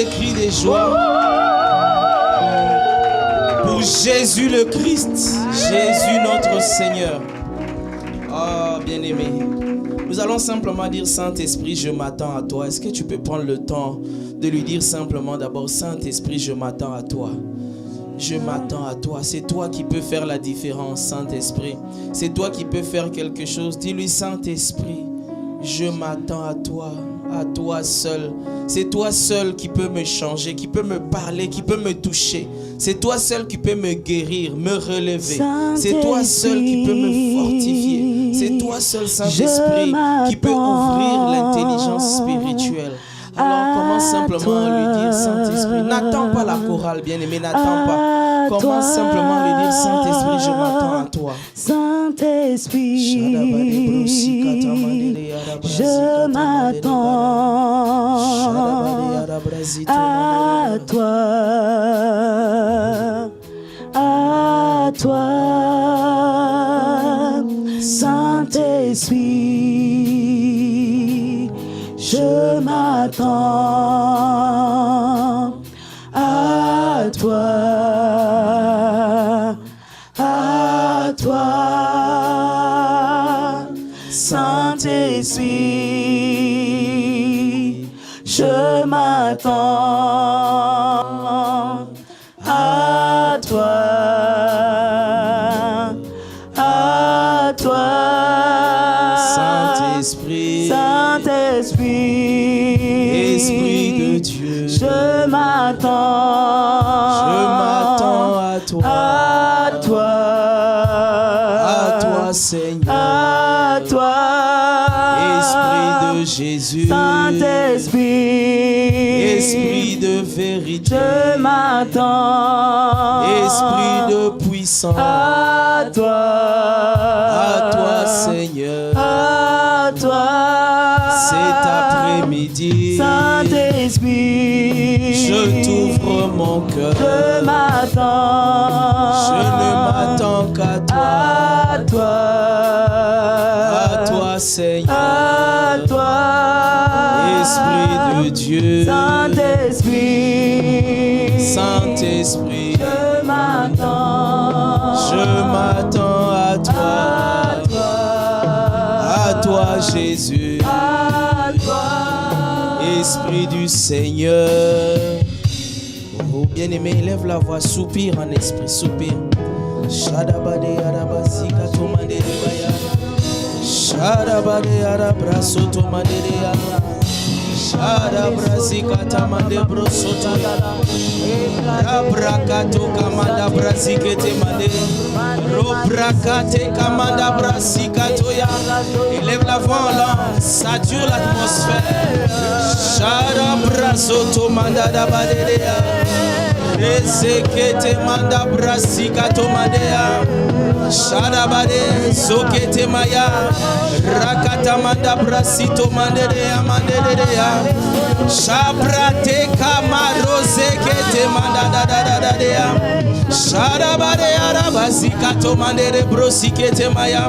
des cris de joie pour Jésus le Christ, Jésus notre Seigneur. Oh, bien-aimé, nous allons simplement dire Saint-Esprit, je m'attends à toi. Est-ce que tu peux prendre le temps de lui dire simplement d'abord, Saint-Esprit, je m'attends à toi. Je m'attends à toi. C'est toi qui peux faire la différence, Saint-Esprit. C'est toi qui peux faire quelque chose. Dis-lui, Saint-Esprit, je m'attends à toi seul. C'est toi seul qui peux me changer, qui peut me parler, qui peut me toucher. C'est toi seul qui peut me guérir, me relever. C'est toi seul qui peut me fortifier. C'est toi seul, Saint-Esprit, qui peut ouvrir l'intelligence spirituelle. Alors commence simplement à lui dire, Saint-Esprit, n'attends pas la chorale, bien-aimé, n'attends pas. Commence simplement à lui dire, Saint-Esprit, je m'attends à toi. Saint-Esprit, je m'attends à toi, à toi, Saint-Esprit, je m'attends à toi, à toi, Saint-Esprit, je m'attends à toi, à toi, Saint-Esprit, Saint-Esprit, Esprit de Dieu, je m'attends à toi, à toi Seigneur, à toi, Esprit de Jésus, Saint-Esprit, Esprit de vérité, je m'attends, Esprit de puissance, à toi Seigneur, à toi, cet après-midi, Saint-Esprit, je t'ouvre mon cœur, je m'attends, je ne m'attends qu'à toi, à toi Seigneur, à toi, Esprit de Dieu, Saint-Esprit, Saint-Esprit, je m'attends à toi, Jésus, à toi, Esprit du Seigneur. Oh, bien-aimé, élève la voix, soupire en esprit, soupire. Shadabade arabasika tomande rebaya. Shadabade arabraso tomande rebaya. Shadabrasika tamande brosoto ya. Rabrakato kamanda brasike temande. Robrakate kamanda brasika toya. Élève la voix en langue, sature l'atmosphère. Shadabraso tomanda dabade ya. Ezekete manda brasika tomadea. Shadabade zokete maya. Rakata manda brasito mandedea mandedea. Shabrate kamarose kete manda dadadadea. Shadabade arabasika tomandede brosikete maya.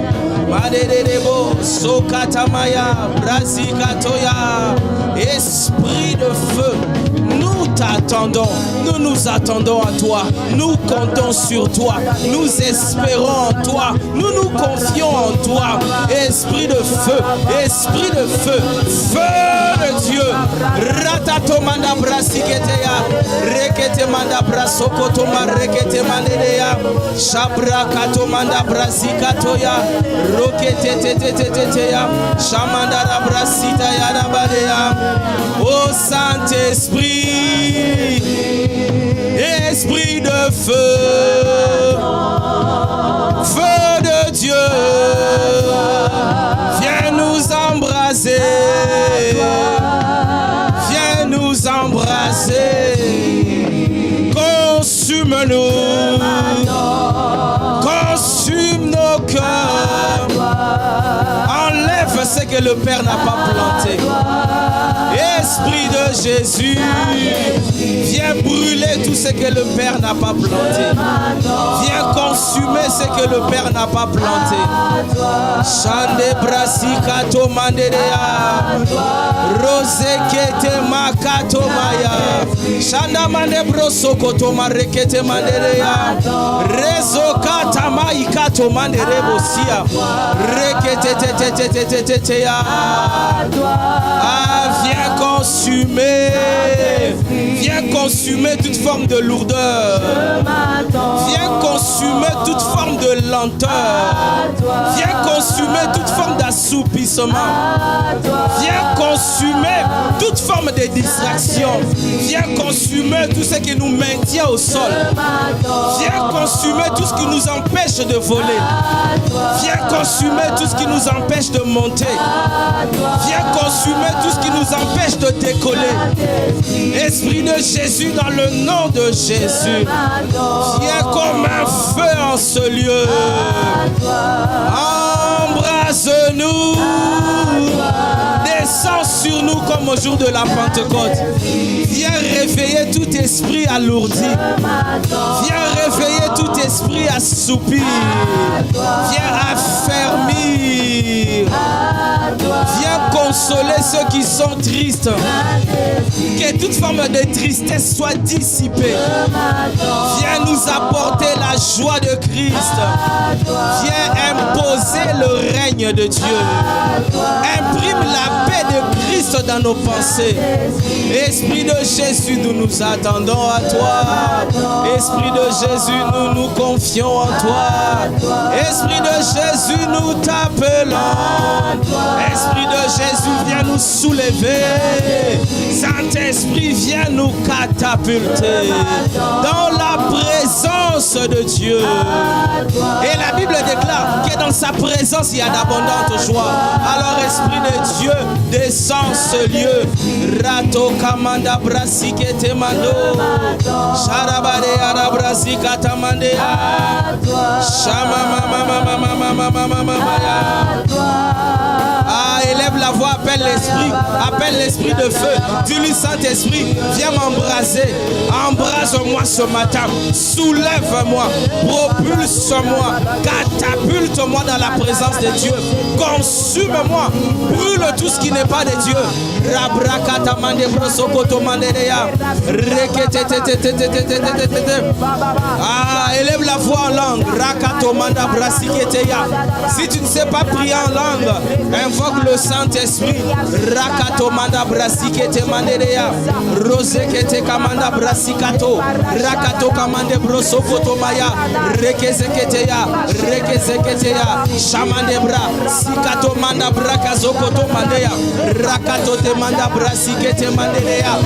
Madedebo sokata maya brasika toya. Esprit de feu, nous t'attendons, nous nous attendons à toi, nous comptons sur toi, nous espérons en toi, nous nous confions en toi. Esprit de feu, feu de Dieu. Ratato manda brasiketeya, rekete manda brasokoto marekete mandeya, shabra kato manda brasikatoya, rokete teteteteya, shamanda brasita ya nabadeya. Oh Saint-Esprit, Esprit de feu, feu de Dieu, viens nous embraser, viens nous embraser, consume-nous, consume nos cœurs, enlève ce que le Père n'a pas planté. Esprit de Jésus, viens brûler tout ce que le Père n'a pas planté. Viens consumer ce que le Père n'a pas planté. Chande brasikato mandedea, rose kete makato maya. Shanda mande broso koto marekete mandereya. Rezo kata maikato manderebosia. Rekete te ya. Ah, viens consumer. Viens consumer toute forme de lourdeur. Viens consumer toute forme de lenteur. Viens consumer toute forme d'assoupissement. Viens consumer toute forme de distraction. Viens consumer tout ce qui nous maintient au sol. Viens consumer tout ce qui nous empêche de voler. Viens consumer tout ce qui nous empêche de monter. Viens consumer tout ce qui nous empêche de décoller. Esprit de Jésus, dans le nom de Jésus, viens comme un feu en ce lieu. Embrase-nous. Descends sur nous comme au jour de la Pentecôte. Viens réveiller tout esprit alourdi. Viens réveiller tout esprit assoupi. Viens affermir. Viens consoler ceux qui sont tristes. Que toute forme de tristesse soit dissipée. Viens nous apporter la joie de Christ. Viens imposer le règne de Dieu. Imprime la paix de Christ dans nos pensées. Esprit de Jésus, nous nous attendons à toi. Esprit de Jésus, nous nous confions en toi. Esprit de Jésus, nous t'appelons. Esprit de Jésus, viens nous soulever. Saint-Esprit, viens nous catapulter dans la présence de Dieu. Et la Bible déclare que dans sa présence, il y a d'abondantes joies. Alors, Esprit de Dieu, descends ce lieu. Rato kamanda brasike temando. Sharabare arabrasika tamandea. Shama mama mama mama mama mama. Ah, élève la voix, appelle l'esprit de feu. Dis-lui, Saint-Esprit, viens m'embraser. Embrase-moi ce matin. Soulève-moi, propulse-moi, catapulte-moi dans la présence de Dieu. Consume-moi, brûle tout ce qui n'est pas de Dieu. Ah, élève la voix en langue. Si tu ne sais pas prier en langue, invoque le Saint-Esprit. Rakatomanda brasikete mandereya. Rosekete kamanda brasikato. Rakato kamande brosokoto maya. Rekezekete ya. Shamande bra. Sikato manda brakazokoto mandeya. Rakato te manda brasikete mandereya.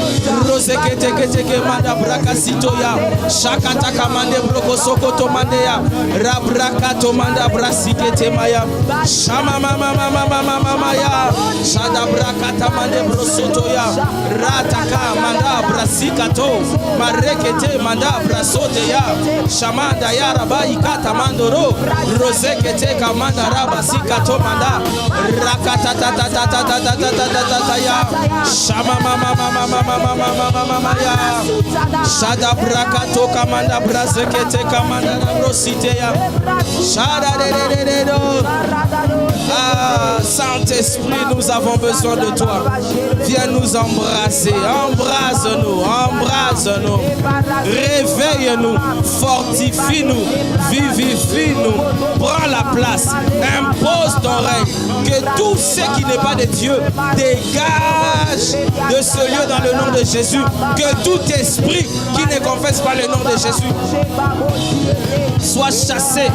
Rosekete kete manda brakasito ya. Shakata kamande brokosokoto mandeya. Rabrakato manda brasikete maya. Shama mama ya. Shada brakata mande brosoto ya. Rataka manda brasikato. Marekete manda brasote ya. Shamanda ya rabai kata mandoro. Rosekete kamanda rabasikato manda. Rakata ta ya. Shama mama ya. Shada brakato kamanda brasekete kamanda brosite ya. Shada de do. Ah, Saint-Esprit, nous avons besoin de toi. Viens nous embrasser. Embrase-nous. Réveille-nous. Fortifie-nous. Vivifie-nous. Prends la place. Impose ton règne. Que tout ce qui n'est pas de Dieu dégage de ce lieu dans le nom de Jésus. Que tout esprit qui ne confesse pas le nom de Jésus soit chassé.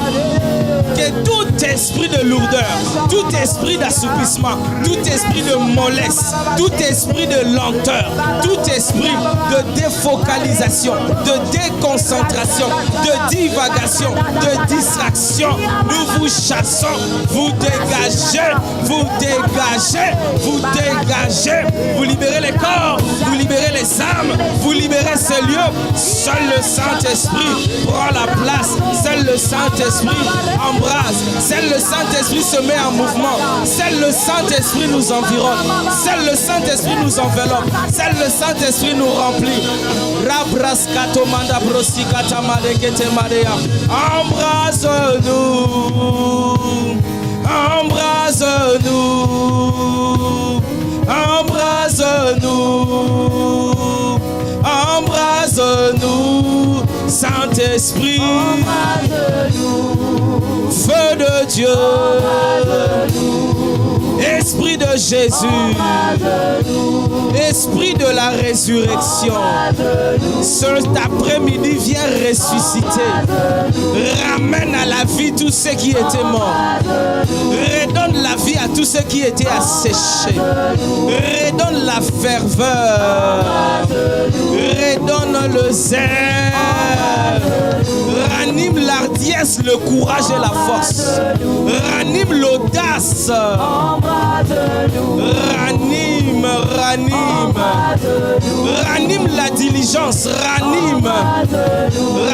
Que tout esprit de lourdeur, tout esprit d'assoupissement, tout esprit de mollesse, tout esprit de lenteur, tout esprit de défocalisation, de déconcentration, de divagation, de distraction, nous vous chassons, vous dégagez, vous libérez les corps, vous libérez les âmes, vous libérez ce lieu. Seul le Saint-Esprit prend la place, seul le Saint-Esprit embrase, seul le Saint-Esprit se met en mouvement, seul le Saint-Esprit nous environne, seul le Saint-Esprit nous enveloppe, seul le Saint-Esprit nous remplit. Rabraskato manda brosikata madekete madea. Embrase-nous, embrase-nous, embrase-nous, Saint-Esprit, embrase-nous, feu de Dieu, embrase-nous, Esprit de Jésus, embrase-nous, Esprit de la résurrection, embrase-nous, cet après-midi viens ressusciter, ramène à la vie tous ceux qui étaient morts, redonne la vie à tous ceux qui étaient asséchés, redonne la ferveur, redonne le zèle, ranime l'ardiesse, le courage et la force, ranime l'audace, ranime, ranime la diligence,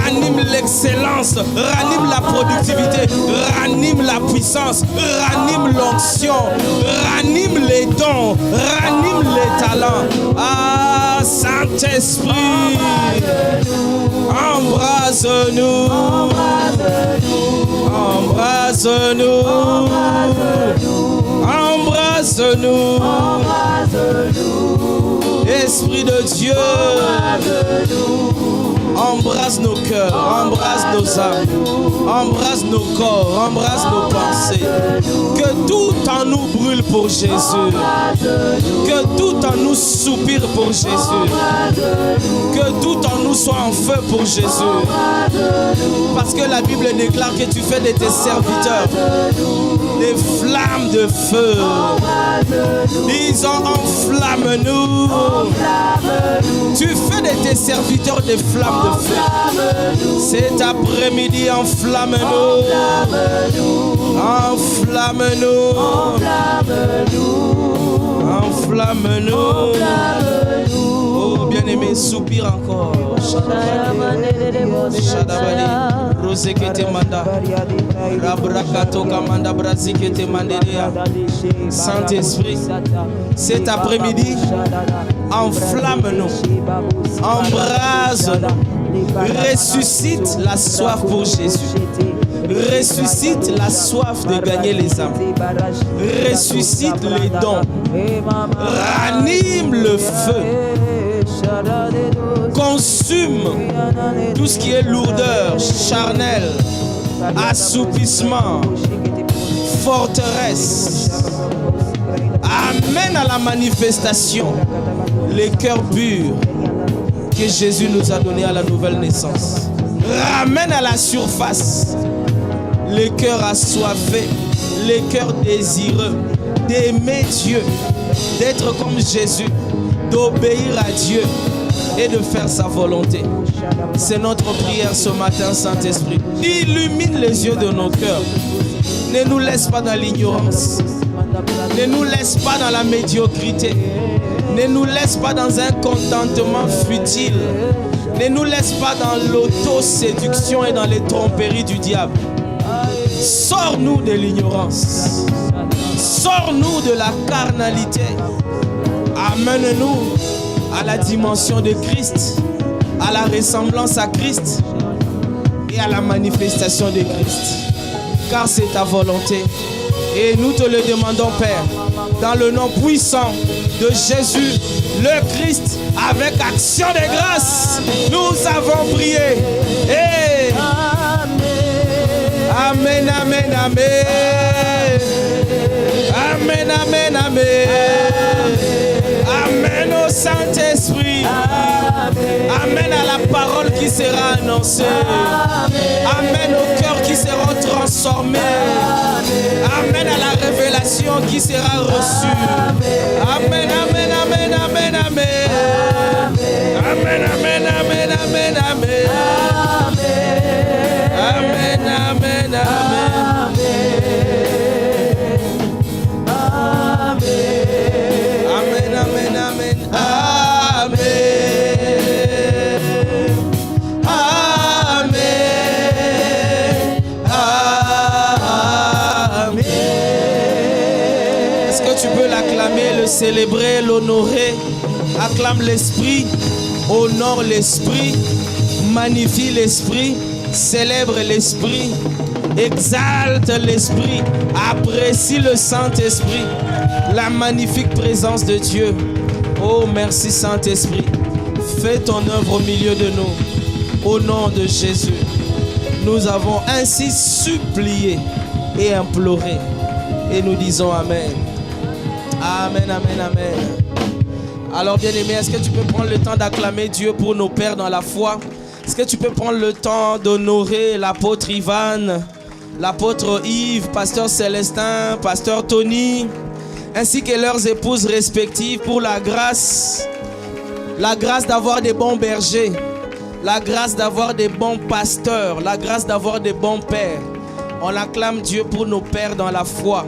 ranime l'excellence, ranime la productivité, ranime la puissance, ranime l'onction, ranime les dons, ranime les talents. Ah, Saint-Esprit, embrase-nous, embrase-nous, embrase-nous, Esprit de Dieu, embrasse nos cœurs, embrasse nos âmes, embrasse nos corps, embrasse nos pensées. Que tout en nous brûle pour Jésus. Que tout en nous soupire pour Jésus. Que tout en nous soit en feu pour Jésus. Parce que la Bible déclare que tu fais de tes serviteurs des flammes de feu. Disons, enflamme-nous. Tu fais de tes serviteurs des flammes de feu. Cet après-midi, enflamme-nous. Enflamme-nous. Enflamme-nous. Oh, bien-aimé, soupire encore. Shadabali, Rose kete manda, Rabrakato kamanda brasi kete mandedea. Saint-Esprit, cet après-midi, enflamme-nous, embrase-nous, ressuscite la soif pour Jésus. Ressuscite la soif de gagner les âmes. Ressuscite les dons. Ranime le feu. Consume tout ce qui est lourdeur, charnel, assoupissement, forteresse. Amène à la manifestation les cœurs purs que Jésus nous a donnés à la nouvelle naissance. Ramène à la surface les cœurs assoiffés, les cœurs désireux d'aimer Dieu, d'être comme Jésus, d'obéir à Dieu et de faire sa volonté. C'est notre prière ce matin, Saint-Esprit. Illumine les yeux de nos cœurs. Ne nous laisse pas dans l'ignorance. Ne nous laisse pas dans la médiocrité. Ne nous laisse pas dans un contentement futile. Ne nous laisse pas dans l'auto-séduction et dans les tromperies du diable. Sors-nous de l'ignorance. Sors-nous de la carnalité. Amène-nous à la dimension de Christ, à la ressemblance à Christ et à la manifestation de Christ. Car c'est ta volonté. Et nous te le demandons, Père, dans le nom puissant de Jésus, le Christ, avec action de grâce, nous avons prié. Et Amen, amen, amen. Amen, amen, amen. Amen au Saint-Esprit. Amen à la parole qui sera annoncée. Amen aux cœurs qui seront transformés. Amen à la révélation qui sera reçue. Amen, amen, amen, amen, amen. Amen, amen, amen, amen, amen. Amen, amen, amen. Amen, amen, amen. Est-ce que tu peux l'acclamer, le célébrer, l'honorer? Acclame l'Esprit, honore l'Esprit, magnifie l'Esprit, célèbre l'Esprit, exalte l'Esprit, apprécie le Saint-Esprit, la magnifique présence de Dieu. Oh, merci Saint-Esprit. Fais ton œuvre au milieu de nous. Au nom de Jésus. Nous avons ainsi supplié et imploré. Et nous disons Amen. Amen, amen, amen. Alors bien-aimé, est-ce que tu peux prendre le temps d'acclamer Dieu pour nos pères dans la foi? Est-ce que tu peux prendre le temps d'honorer l'apôtre Ivan, l'apôtre Yves, pasteur Célestin, pasteur Tony, ainsi que leurs épouses respectives pour la grâce d'avoir des bons bergers, la grâce d'avoir des bons pasteurs, la grâce d'avoir des bons pères. On acclame Dieu pour nos pères dans la foi.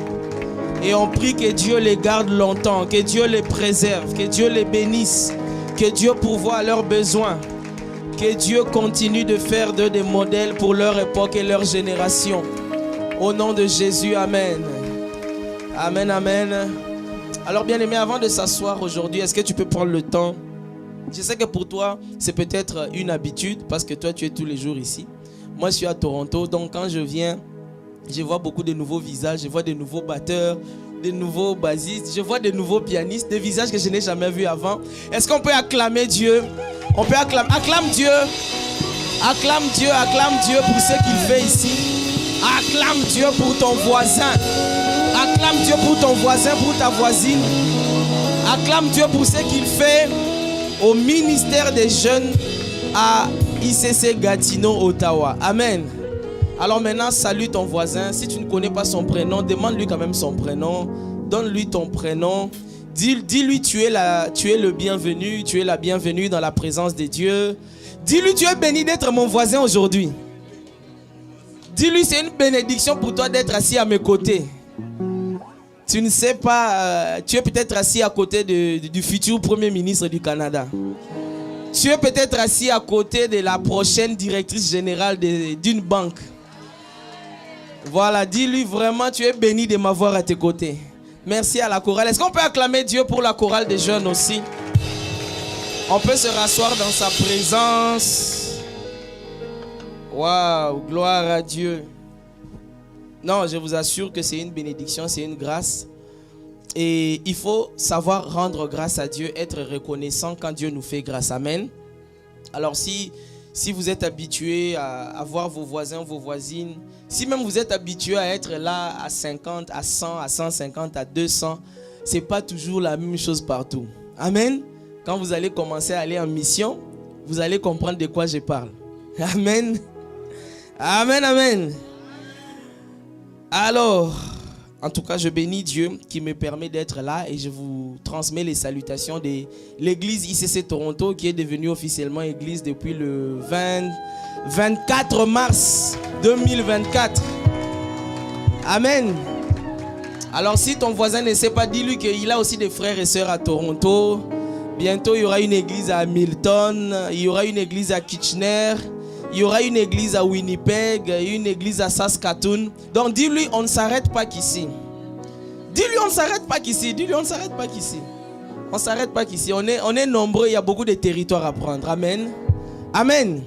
Et on prie que Dieu les garde longtemps, que Dieu les préserve, que Dieu les bénisse, que Dieu pourvoie à leurs besoins, que Dieu continue de faire d'eux des modèles pour leur époque et leur génération. Au nom de Jésus, Amen. Amen, amen. Alors bien aimé, avant de s'asseoir aujourd'hui, est-ce que tu peux prendre le temps? Je sais que pour toi, c'est peut-être une habitude parce que toi, tu es tous les jours ici. Moi, je suis à Toronto, donc quand je viens, je vois beaucoup de nouveaux visages, je vois de nouveaux batteurs, de nouveaux bassistes, je vois de nouveaux pianistes, des visages que je n'ai jamais vus avant. Est-ce qu'on peut acclamer Dieu? On peut acclamer Dieu. Acclame Dieu pour ce qu'il fait ici. Acclame Dieu pour ton voisin. Acclame Dieu pour ton voisin, pour ta voisine. Acclame Dieu pour ce qu'il fait au ministère des jeunes à ICC Gatineau, Ottawa. Amen. Alors maintenant, salue ton voisin. Si tu ne connais pas son prénom, demande-lui quand même son prénom. Donne-lui ton prénom. Dis-lui tu es le bienvenu. Tu es la bienvenue dans la présence de Dieu. Dis-lui tu es béni d'être mon voisin aujourd'hui. Dis-lui c'est une bénédiction pour toi d'être assis à mes côtés. Tu ne sais pas, tu es peut-être assis à côté du futur Premier ministre du Canada. Tu es peut-être assis à côté de la prochaine directrice générale d'une banque. Voilà, dis-lui vraiment, tu es béni de m'avoir à tes côtés. Merci à la chorale. Est-ce qu'on peut acclamer Dieu pour la chorale des jeunes aussi? On peut se rasseoir dans sa présence. Waouh, gloire à Dieu. Non, je vous assure que c'est une bénédiction, c'est une grâce. Et il faut savoir rendre grâce à Dieu, être reconnaissant quand Dieu nous fait grâce. Amen. Alors si vous êtes habitué à voir vos voisins, vos voisines, si même vous êtes habitué à être là à 50, à 100, à 150, à 200, ce n'est pas toujours la même chose partout. Amen. Quand vous allez commencer à aller en mission, vous allez comprendre de quoi je parle. Amen. Amen, amen. Alors, en tout cas, je bénis Dieu qui me permet d'être là et je vous transmets les salutations de l'église ICC Toronto qui est devenue officiellement église depuis le 24 mars 2024. Amen. Alors, si ton voisin ne sait pas, dis-lui qu'il a aussi des frères et sœurs à Toronto. Bientôt, il y aura une église à Hamilton, il y aura une église à Kitchener. Il y aura une église à Winnipeg, une église à Saskatoon. Donc dis-lui, on ne s'arrête pas qu'ici. Dis-lui, on ne s'arrête pas qu'ici. Dis-lui, on ne s'arrête pas qu'ici. On ne s'arrête pas qu'ici. On est nombreux, il y a beaucoup de territoires à prendre. Amen. Amen.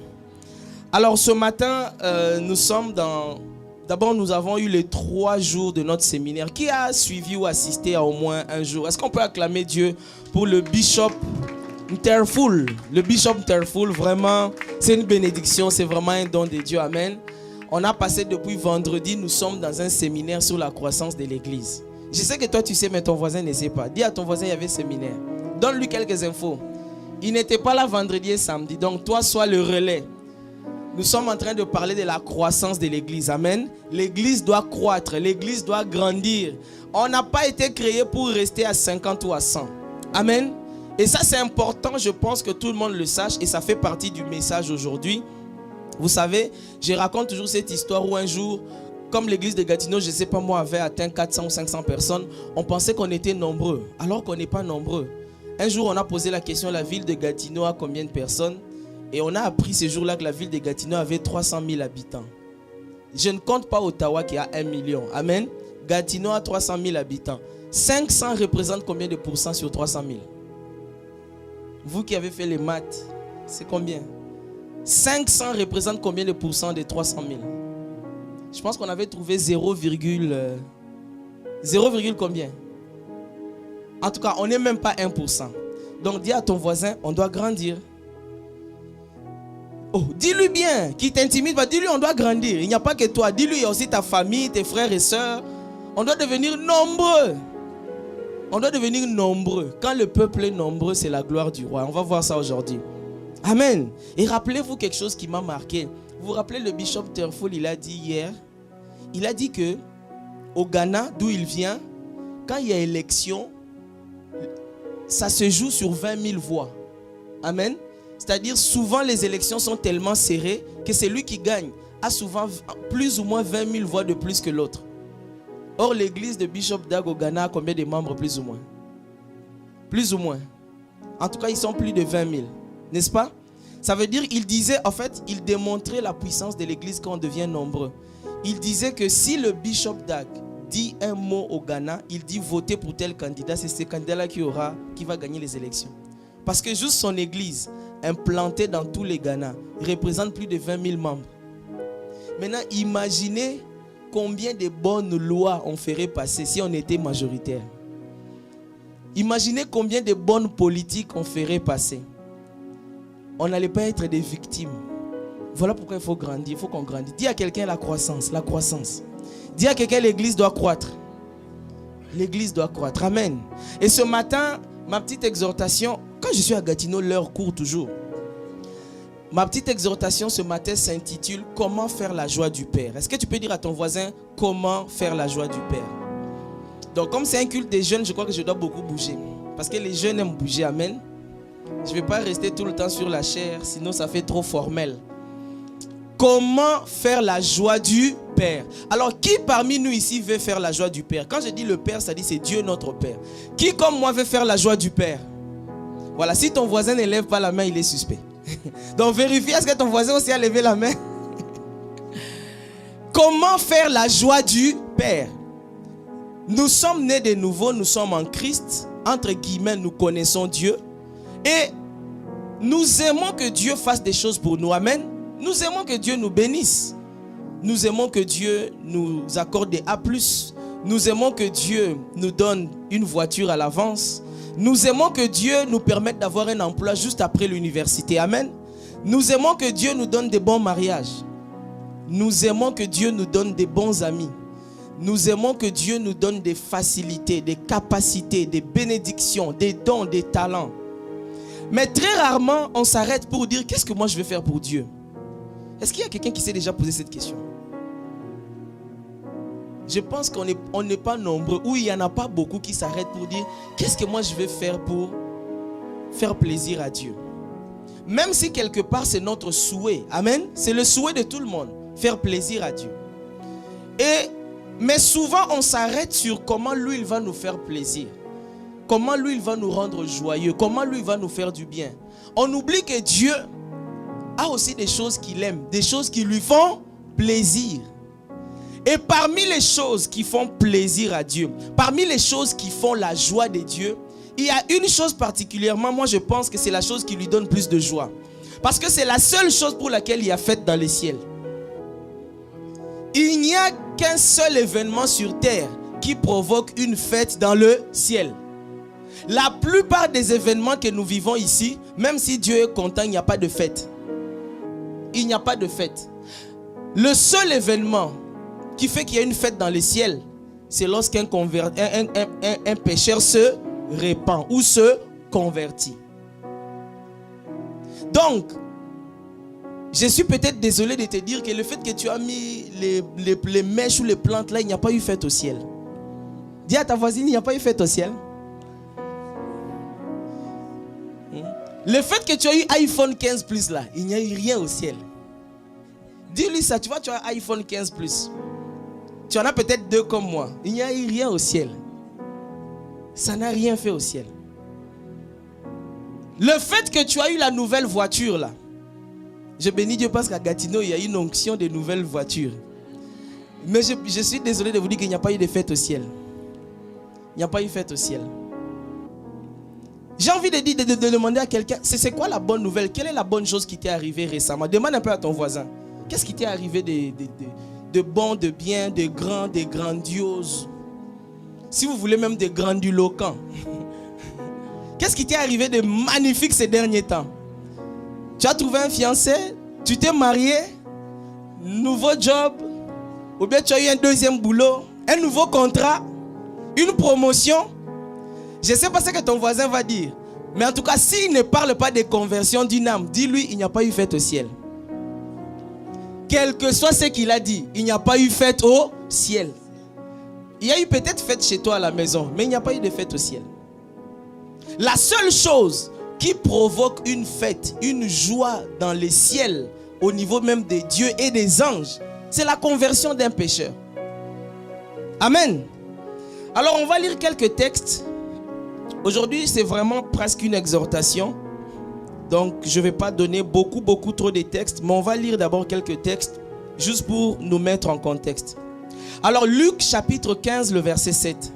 Alors ce matin, nous sommes dans... D'abord, nous avons eu les 3 jours de notre séminaire. Qui a suivi ou assisté à au moins un jour? Est-ce qu'on peut acclamer Dieu pour le bishop Terful? Le bishop Terful, vraiment, c'est une bénédiction, c'est vraiment un don de Dieu. Amen. On a passé depuis vendredi, nous sommes dans un séminaire sur la croissance de l'église. Je sais que toi tu sais, mais ton voisin ne sait pas. Dis à ton voisin, il y avait un séminaire. Donne-lui quelques infos. Il n'était pas là vendredi et samedi, donc toi sois le relais. Nous sommes en train de parler de la croissance de l'église. Amen. L'église doit croître, l'église doit grandir. On n'a pas été créé pour rester à 50 ou à 100. Amen. Et ça c'est important, je pense que tout le monde le sache et ça fait partie du message aujourd'hui. Vous savez, je raconte toujours cette histoire où un jour, comme l'église de Gatineau, je ne sais pas moi, avait atteint 400 ou 500 personnes, on pensait qu'on était nombreux, alors qu'on n'est pas nombreux. Un jour, on a posé la question, la ville de Gatineau a combien de personnes? Et on a appris ce jour-là que la ville de Gatineau avait 300 000 habitants. Je ne compte pas Ottawa qui a 1 million. Amen. Gatineau a 300 000 habitants. 500 représente combien de pourcents sur 300 000? Vous qui avez fait les maths, c'est combien? 500 représente combien de pourcents de 300 000? Je pense qu'on avait trouvé 0, combien? En tout cas, on n'est même pas 1%. Donc dis à ton voisin, on doit grandir. Oh, dis-lui bien, qui t'intimide, dis-lui on doit grandir. Il n'y a pas que toi, dis-lui il y a aussi ta famille, tes frères et sœurs. On doit devenir nombreux. On doit devenir nombreux. Quand le peuple est nombreux, c'est la gloire du roi. On va voir ça aujourd'hui. Amen. Et rappelez-vous quelque chose qui m'a marqué. Vous vous rappelez le bishop Terfoul, il a dit hier, il a dit que au Ghana, d'où il vient, quand il y a élection, ça se joue sur 20 000 voix. Amen. C'est-à-dire souvent les élections sont tellement serrées que celui qui gagne a souvent plus ou moins 20 000 voix de plus que l'autre. Or l'église de Bishop Dag au Ghana a combien de membres plus ou moins? Plus ou moins. En tout cas ils sont plus de 20 000. N'est-ce pas? Ça veut dire, il disait, en fait, il démontrait la puissance de l'église quand on devient nombreux. Il disait que si le Bishop Dag dit un mot au Ghana, il dit votez pour tel candidat, c'est ce candidat-là qui va gagner les élections. Parce que juste son église, implantée dans tous les Ghana, représente plus de 20 000 membres. Maintenant, imaginez combien de bonnes lois on ferait passer si on était majoritaire. Imaginez combien de bonnes politiques on ferait passer. On n'allait pas être des victimes. Voilà pourquoi il faut grandir, il faut qu'on grandisse. Dis à quelqu'un la croissance, la croissance. Dis à quelqu'un l'église doit croître. L'église doit croître, amen. Et ce matin, ma petite exhortation, quand je suis à Gatineau, l'heure court toujours. Ma petite exhortation ce matin s'intitule « Comment faire la joie du Père ». Est-ce que tu peux dire à ton voisin « Comment faire la joie du Père ». Donc comme c'est un culte des jeunes, je crois que je dois beaucoup bouger. Parce que les jeunes aiment bouger, amen. Je ne vais pas rester tout le temps sur la chair, sinon ça fait trop formel. Comment faire la joie du Père? Alors, qui parmi nous ici veut faire la joie du Père? Quand je dis le Père, ça dit c'est Dieu notre Père. Qui comme moi veut faire la joie du Père? Voilà, si ton voisin ne lève pas la main, il est suspect. Donc vérifie, est-ce que ton voisin aussi a levé la main? Comment faire la joie du Père? Nous sommes nés de nouveau, nous sommes en Christ. Entre guillemets, nous connaissons Dieu. Et nous aimons que Dieu fasse des choses pour nous. Amen. Nous aimons que Dieu nous bénisse. Nous aimons que Dieu nous accorde des A+. Nous aimons que Dieu nous donne une voiture à l'avance. Nous aimons que Dieu nous permette d'avoir un emploi juste après l'université. Amen. Nous aimons que Dieu nous donne des bons mariages. Nous aimons que Dieu nous donne des bons amis. Nous aimons que Dieu nous donne des facilités, des capacités, des bénédictions, des dons, des talents. Mais très rarement, on s'arrête pour dire qu'est-ce que moi je vais faire pour Dieu. Est-ce qu'il y a quelqu'un qui s'est déjà posé cette question? Je pense qu'on n'est pas nombreux, ou il n'y en a pas beaucoup qui s'arrêtent pour dire qu'est-ce que moi je vais faire pour faire plaisir à Dieu. Même si quelque part c'est notre souhait, amen, c'est le souhait de tout le monde, faire plaisir à Dieu. Mais souvent on s'arrête sur comment lui il va nous faire plaisir. Comment lui il va nous rendre joyeux, comment lui il va nous faire du bien. On oublie que Dieu a aussi des choses qu'il aime, des choses qui lui font plaisir. Et parmi les choses qui font plaisir à Dieu, parmi les choses qui font la joie de Dieu, il y a une chose particulièrement, moi je pense que c'est la chose qui lui donne plus de joie. Parce que c'est la seule chose pour laquelle il y a fête dans les ciels. Il n'y a qu'un seul événement sur terre qui provoque une fête dans le ciel. La plupart des événements que nous vivons ici, même si Dieu est content, il n'y a pas de fête. Il n'y a pas de fête. Le seul événement qui fait qu'il y a une fête dans le ciel, c'est lorsqu'un pécheur se répand ou se convertit. Donc, je suis peut-être désolé de te dire que le fait que tu as mis les mèches ou les plantes là, il n'y a pas eu fête au ciel. Dis à ta voisine, il n'y a pas eu fête au ciel. Le fait que tu as eu iPhone 15 Plus là, il n'y a eu rien au ciel. Dis-lui ça, tu vois, tu as iPhone 15 Plus. Tu en as peut-être 2 comme moi. Il n'y a eu rien au ciel. Ça n'a rien fait au ciel. Le fait que tu as eu la nouvelle voiture là, je bénis Dieu parce qu'à Gatineau, il y a une onction de nouvelles voitures. Mais je suis désolé de vous dire qu'il n'y a pas eu de fête au ciel. Il n'y a pas eu de fête au ciel. J'ai envie de demander à quelqu'un, c'est quoi la bonne nouvelle? Quelle est la bonne chose qui t'est arrivée récemment? Demande un peu à ton voisin. Qu'est-ce qui t'est arrivé de bon, de bien, de grand, de grandiose? Si vous voulez même de grandiloquent. Qu'est-ce qui t'est arrivé de magnifique ces derniers temps? Tu as trouvé un fiancé? Tu t'es marié, nouveau job, ou bien tu as eu un deuxième boulot, un nouveau contrat, une promotion. Je ne sais pas ce que ton voisin va dire. Mais en tout cas, s'il ne parle pas des conversions d'une âme, dis-lui, il n'y a pas eu fête au ciel. Quel que soit ce qu'il a dit, il n'y a pas eu fête au ciel. Il y a eu peut-être fête chez toi à la maison, mais il n'y a pas eu de fête au ciel. La seule chose qui provoque une fête, une joie dans les ciels, au niveau même des dieux et des anges, c'est la conversion d'un pécheur. Amen. Alors on va lire quelques textes. Aujourd'hui c'est vraiment presque une exhortation. Donc je ne vais pas donner beaucoup trop de textes, mais on va lire d'abord quelques textes, juste pour nous mettre en contexte. Alors Luc chapitre 15, le verset 7.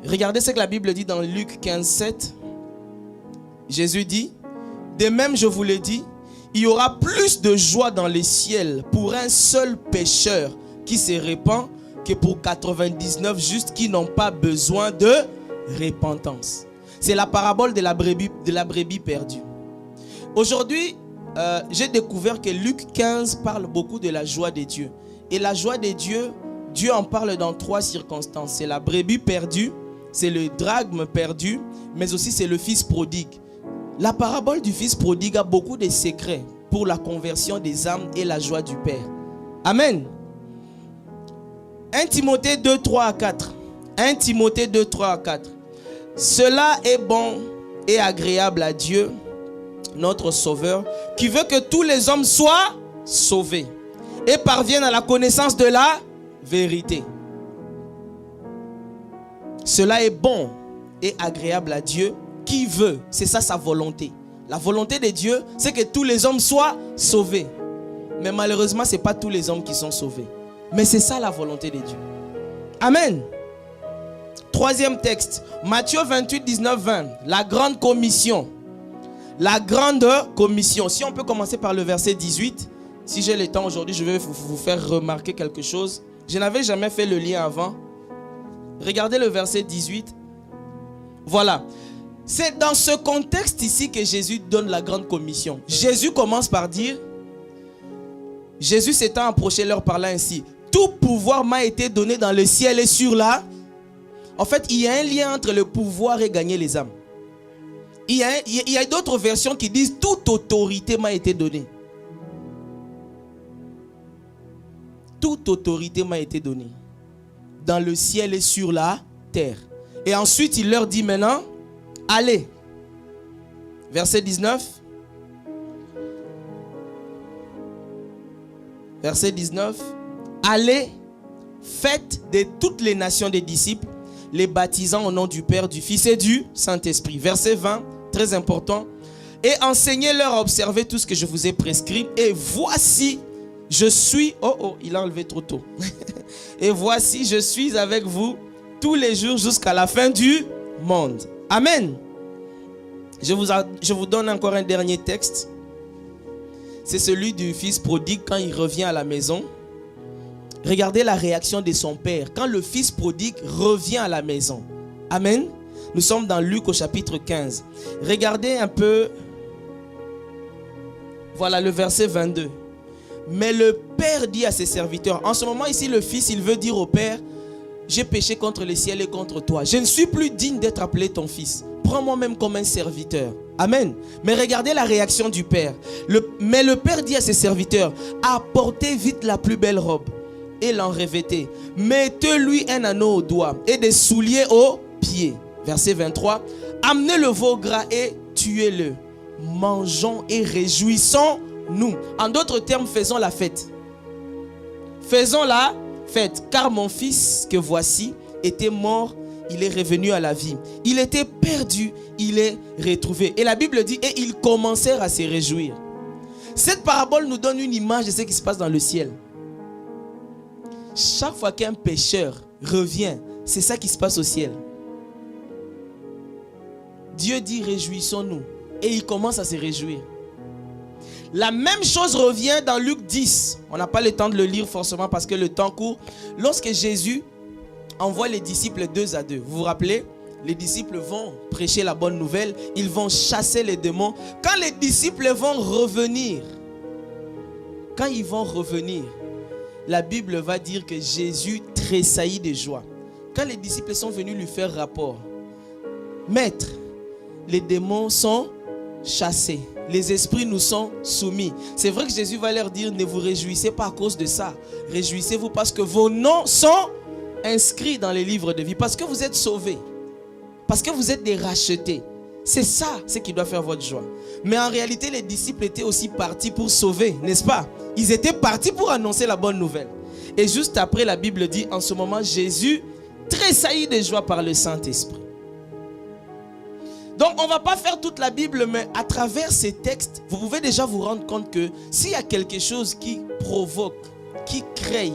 Regardez ce que la Bible dit dans Luc 15, 7. Jésus dit, de même je vous le dis, il y aura plus de joie dans les ciels pour un seul pécheur qui se répand que pour 99 justes qui n'ont pas besoin de repentance. C'est la parabole de la brebis perdue. Aujourd'hui, j'ai découvert que Luc 15 parle beaucoup de la joie de Dieu. Et la joie de Dieu, Dieu en parle dans 3 circonstances. C'est la brebis perdue, c'est le drachme perdu, mais aussi c'est le fils prodigue. La parabole du fils prodigue a beaucoup de secrets pour la conversion des âmes et la joie du Père. Amen. 1 Timothée 2, 3 à 4. 1 Timothée 2, 3 à 4. Cela est bon et agréable à Dieu, notre Sauveur, qui veut que tous les hommes soient sauvés et parviennent à la connaissance de la vérité. Cela est bon et agréable à Dieu, qui veut, c'est ça sa volonté. La volonté de Dieu, c'est que tous les hommes soient sauvés. Mais malheureusement, ce n'est pas tous les hommes qui sont sauvés. Mais c'est ça la volonté de Dieu. Amen. 3e texte, Matthieu 28, 19, 20. La grande commission. La grande commission. Si on peut commencer par le verset 18. Si j'ai le temps aujourd'hui, je vais vous faire remarquer quelque chose. Je n'avais jamais fait le lien avant. Regardez le verset 18. Voilà. C'est dans ce contexte ici que Jésus donne la grande commission. Jésus commence par dire, Jésus s'étant approché leur parlant ainsi, tout pouvoir m'a été donné dans le ciel et sur la. En fait, il y a un lien entre le pouvoir et gagner les âmes. Il y a d'autres versions qui disent, toute autorité m'a été donnée. Toute autorité m'a été donnée dans le ciel et sur la terre. Et ensuite, il leur dit maintenant, allez. Verset 19. Verset 19. Allez, faites de toutes les nations des disciples, les baptisant au nom du Père, du Fils et du Saint-Esprit. Verset 20, très important. Et enseignez-leur à observer tout ce que je vous ai prescrit. Et voici, je suis... Oh, il a enlevé trop tôt. Et voici, je suis avec vous tous les jours jusqu'à la fin du monde. Amen. Je vous donne encore un dernier texte. C'est celui du fils prodigue quand il revient à la maison. Regardez la réaction de son père quand le fils prodigue revient à la maison. Amen. Nous sommes dans Luc au chapitre 15. Regardez un peu. Voilà le verset 22. Mais le père dit à ses serviteurs. En ce moment ici, le fils, il veut dire au père, j'ai péché contre le ciel et contre toi. Je ne suis plus digne d'être appelé ton fils. Prends-moi même comme un serviteur. Amen. Mais regardez la réaction du père. Mais le père dit à ses serviteurs, apportez vite la plus belle robe et l'en revêtez. Mettez-lui un anneau au doigt et des souliers aux pieds. Verset 23. Amenez le veau gras et tuez-le. Mangeons et réjouissons-nous. En d'autres termes, faisons la fête. Faisons la fête. Car mon fils que voici était mort, il est revenu à la vie. Il était perdu, il est retrouvé. Et la Bible dit, et ils commencèrent à se réjouir. Cette parabole nous donne une image de ce qui se passe dans le ciel. Chaque fois qu'un pécheur revient, c'est ça qui se passe au ciel. Dieu dit, réjouissons-nous. Et il commence à se réjouir. La même chose revient dans Luc 10. On n'a pas le temps de le lire forcément parce que le temps court. Lorsque Jésus envoie les disciples 2 à 2. Vous vous rappelez? Les disciples vont prêcher la bonne nouvelle. Ils vont chasser les démons. Quand les disciples vont revenir, la Bible va dire que Jésus tressaillit de joie. Quand les disciples sont venus lui faire rapport, Maître, les démons sont chassés. Les esprits nous sont soumis. C'est vrai que Jésus va leur dire, ne vous réjouissez pas à cause de ça. Réjouissez-vous parce que vos noms sont inscrits dans les livres de vie. Parce que vous êtes sauvés. Parce que vous êtes des rachetés. C'est ça, ce qui doit faire votre joie. Mais en réalité, les disciples étaient aussi partis pour sauver, n'est-ce pas? Ils étaient partis pour annoncer la bonne nouvelle. Et juste après, la Bible dit, en ce moment, Jésus tressaillit de joie par le Saint-Esprit. Donc, on ne va pas faire toute la Bible, mais à travers ces textes, vous pouvez déjà vous rendre compte que s'il y a quelque chose qui provoque, qui crée,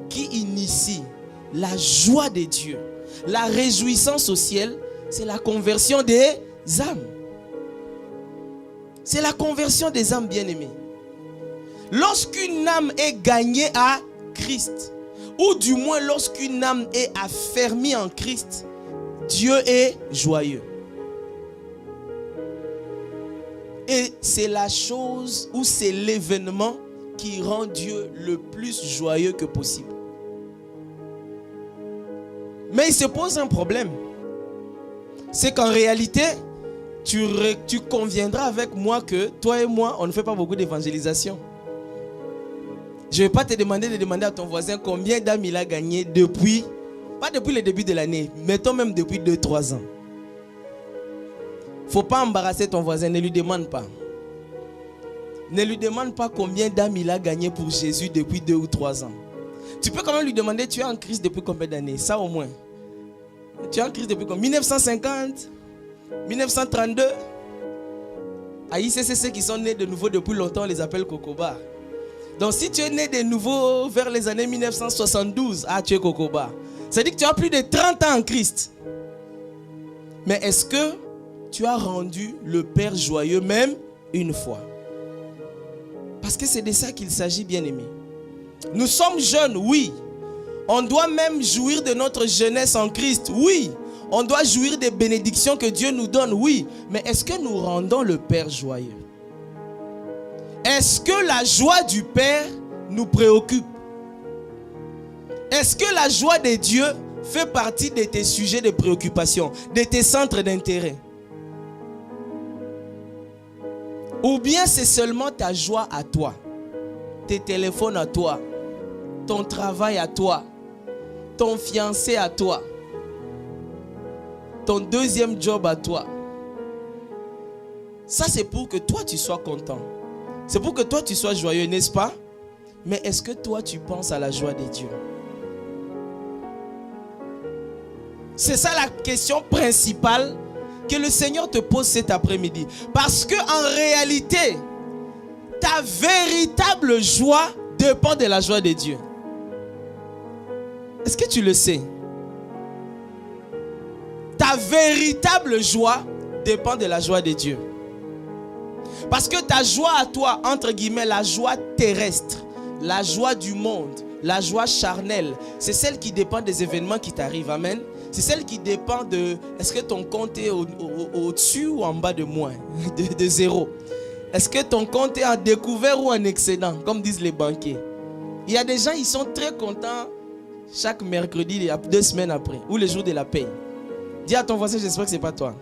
qui initie la joie de Dieu, la réjouissance au ciel, c'est la conversion des âmes. C'est la conversion des âmes, bien-aimés. Lorsqu'une âme est gagnée à Christ, ou du moins lorsqu'une âme est affermie en Christ, Dieu est joyeux. Et c'est la chose ou c'est l'événement qui rend Dieu le plus joyeux que possible. Mais il se pose un problème. C'est qu'en réalité, tu conviendras avec moi que toi et moi, on ne fait pas beaucoup d'évangélisation. Je ne vais pas te demander de demander à ton voisin combien d'âmes il a gagné depuis, pas depuis le début de l'année, mettons même depuis 2-3 ans. Il ne faut pas embarrasser ton voisin, ne lui demande pas. Ne lui demande pas combien d'âmes il a gagné pour Jésus depuis 2 ou 3 ans. Tu peux quand même lui demander, tu es en Christ depuis combien d'années? Ça au moins. Tu es en Christ depuis combien? 1950? 1932? À ICCC qui sont nés de nouveau depuis longtemps, on les appelle Kokoba. Donc si tu es né de nouveau vers les années 1972, tu es Kokoba. C'est-à-dire que tu as plus de 30 ans en Christ. Mais est-ce que tu as rendu le Père joyeux même une fois? Parce que c'est de ça qu'il s'agit, bien-aimés. Nous sommes jeunes, oui. On doit même jouir de notre jeunesse en Christ, oui. On doit jouir des bénédictions que Dieu nous donne, oui. Mais est-ce que nous rendons le Père joyeux? Est-ce que la joie du Père nous préoccupe? Est-ce que la joie de Dieu fait partie de tes sujets de préoccupation, de tes centres d'intérêt? Ou bien c'est seulement ta joie à toi, tes téléphones à toi, ton travail à toi, ton fiancé à toi, ton deuxième job à toi. Ça c'est pour que toi tu sois content. C'est pour que toi tu sois joyeux, n'est-ce pas? Mais est-ce que toi tu penses à la joie de Dieu? C'est ça la question principale que le Seigneur te pose cet après-midi. Parce que en réalité, ta véritable joie dépend de la joie de Dieu. Est-ce que tu le sais? Ta véritable joie dépend de la joie de Dieu. Parce que ta joie à toi, entre guillemets, la joie terrestre, la joie du monde, la joie charnelle, c'est celle qui dépend des événements qui t'arrivent. Amen. C'est celle qui dépend de, est-ce que ton compte est au-dessus ou en bas de moins, de zéro? Est-ce que ton compte est en découvert ou en excédent, comme disent les banquiers? Il y a des gens, ils sont très contents chaque mercredi, 2 semaines après, ou le jour de la paye. Dis à ton voisin, j'espère que ce n'est pas toi.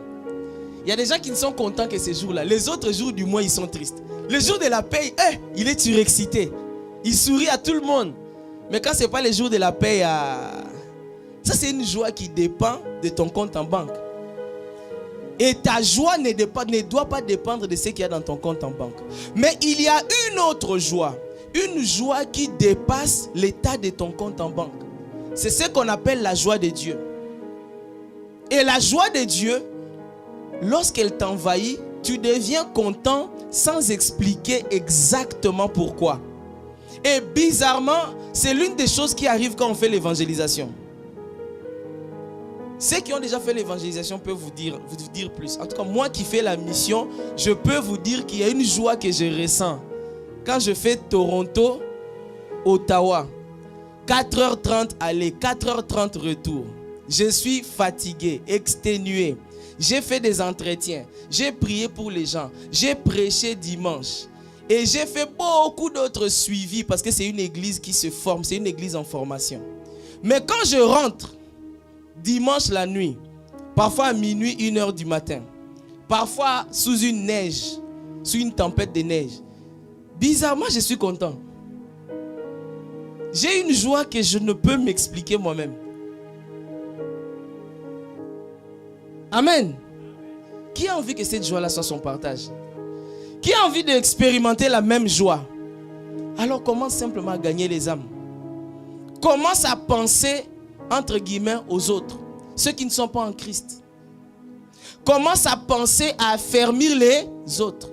Il y a des gens qui ne sont contents que ces jours-là. Les autres jours du mois, ils sont tristes. Le jour de la paye, il est surexcité. Il sourit à tout le monde. Mais quand ce n'est pas le jour de la paye, ça c'est une joie qui dépend de ton compte en banque. Et ta joie ne doit pas dépendre de ce qu'il y a dans ton compte en banque. Mais il y a une autre joie. Une joie qui dépasse l'état de ton compte en banque. C'est ce qu'on appelle la joie de Dieu. Et la joie de Dieu, lorsqu'elle t'envahit, tu deviens content sans expliquer exactement pourquoi. Et bizarrement, c'est l'une des choses qui arrive quand on fait l'évangélisation. Ceux qui ont déjà fait l'évangélisation peuvent vous dire plus. En tout cas, moi qui fais la mission, je peux vous dire qu'il y a une joie que je ressens. Quand je fais Toronto, Ottawa, 4h30 aller, 4h30 retour. Je suis fatigué, exténué. J'ai fait des entretiens. J'ai prié pour les gens. J'ai prêché dimanche. Et j'ai fait beaucoup d'autres suivis parce que c'est une église qui se forme. C'est une église en formation. Mais quand je rentre dimanche la nuit, parfois à minuit, 1h du matin, parfois sous une neige, sous une tempête de neige, bizarrement, je suis content. J'ai une joie que je ne peux m'expliquer moi-même. Amen. Qui a envie que cette joie-là soit son partage? Qui a envie d'expérimenter la même joie? Alors commence simplement à gagner les âmes. Commence à penser, entre guillemets, aux autres. Ceux qui ne sont pas en Christ. Commence à penser à affermir les autres.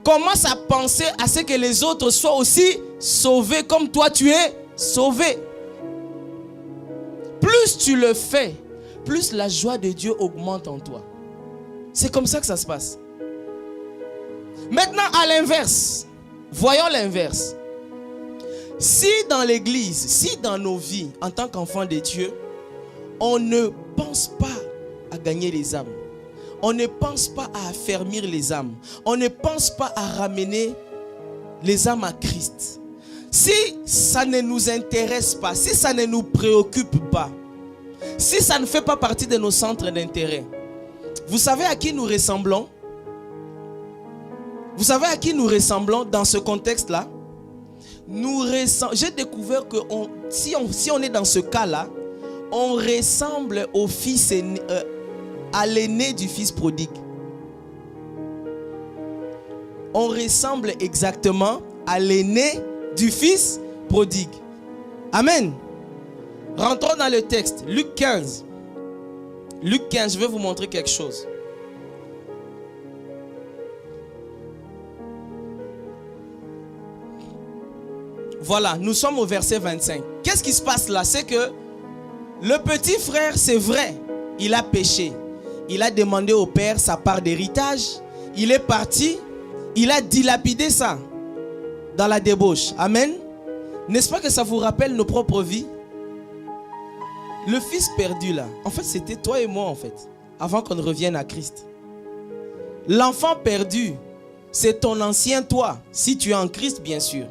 Commence à penser à ce que les autres soient aussi sauvés comme toi tu es sauvé. Plus tu le fais, plus la joie de Dieu augmente en toi. C'est comme ça que ça se passe. Maintenant, à l'inverse, voyons l'inverse. Si dans l'église, si dans nos vies, en tant qu'enfants de Dieu, on ne pense pas à gagner les âmes, on ne pense pas à affermir les âmes, on ne pense pas à ramener les âmes à Christ, si ça ne nous intéresse pas, si ça ne nous préoccupe pas, si ça ne fait pas partie de nos centres d'intérêt, vous savez à qui nous ressemblons? Vous savez à qui nous ressemblons dans ce contexte-là? J'ai découvert que si on est dans ce cas-là, on ressemble au fils à l'aîné du fils prodigue. On ressemble exactement à l'aîné du fils prodigue. Amen. Rentrons dans le texte. Luc 15. Luc 15, je vais vous montrer quelque chose. Voilà, nous sommes au verset 25. Qu'est-ce qui se passe là? C'est que le petit frère, c'est vrai, il a péché. Il a demandé au père sa part d'héritage. Il est parti, il a dilapidé ça dans la débauche. Amen. N'est-ce pas que ça vous rappelle nos propres vies? Le fils perdu là, en fait c'était toi et moi en fait, avant qu'on ne revienne à Christ. L'enfant perdu, c'est ton ancien toi, si tu es en Christ bien sûr.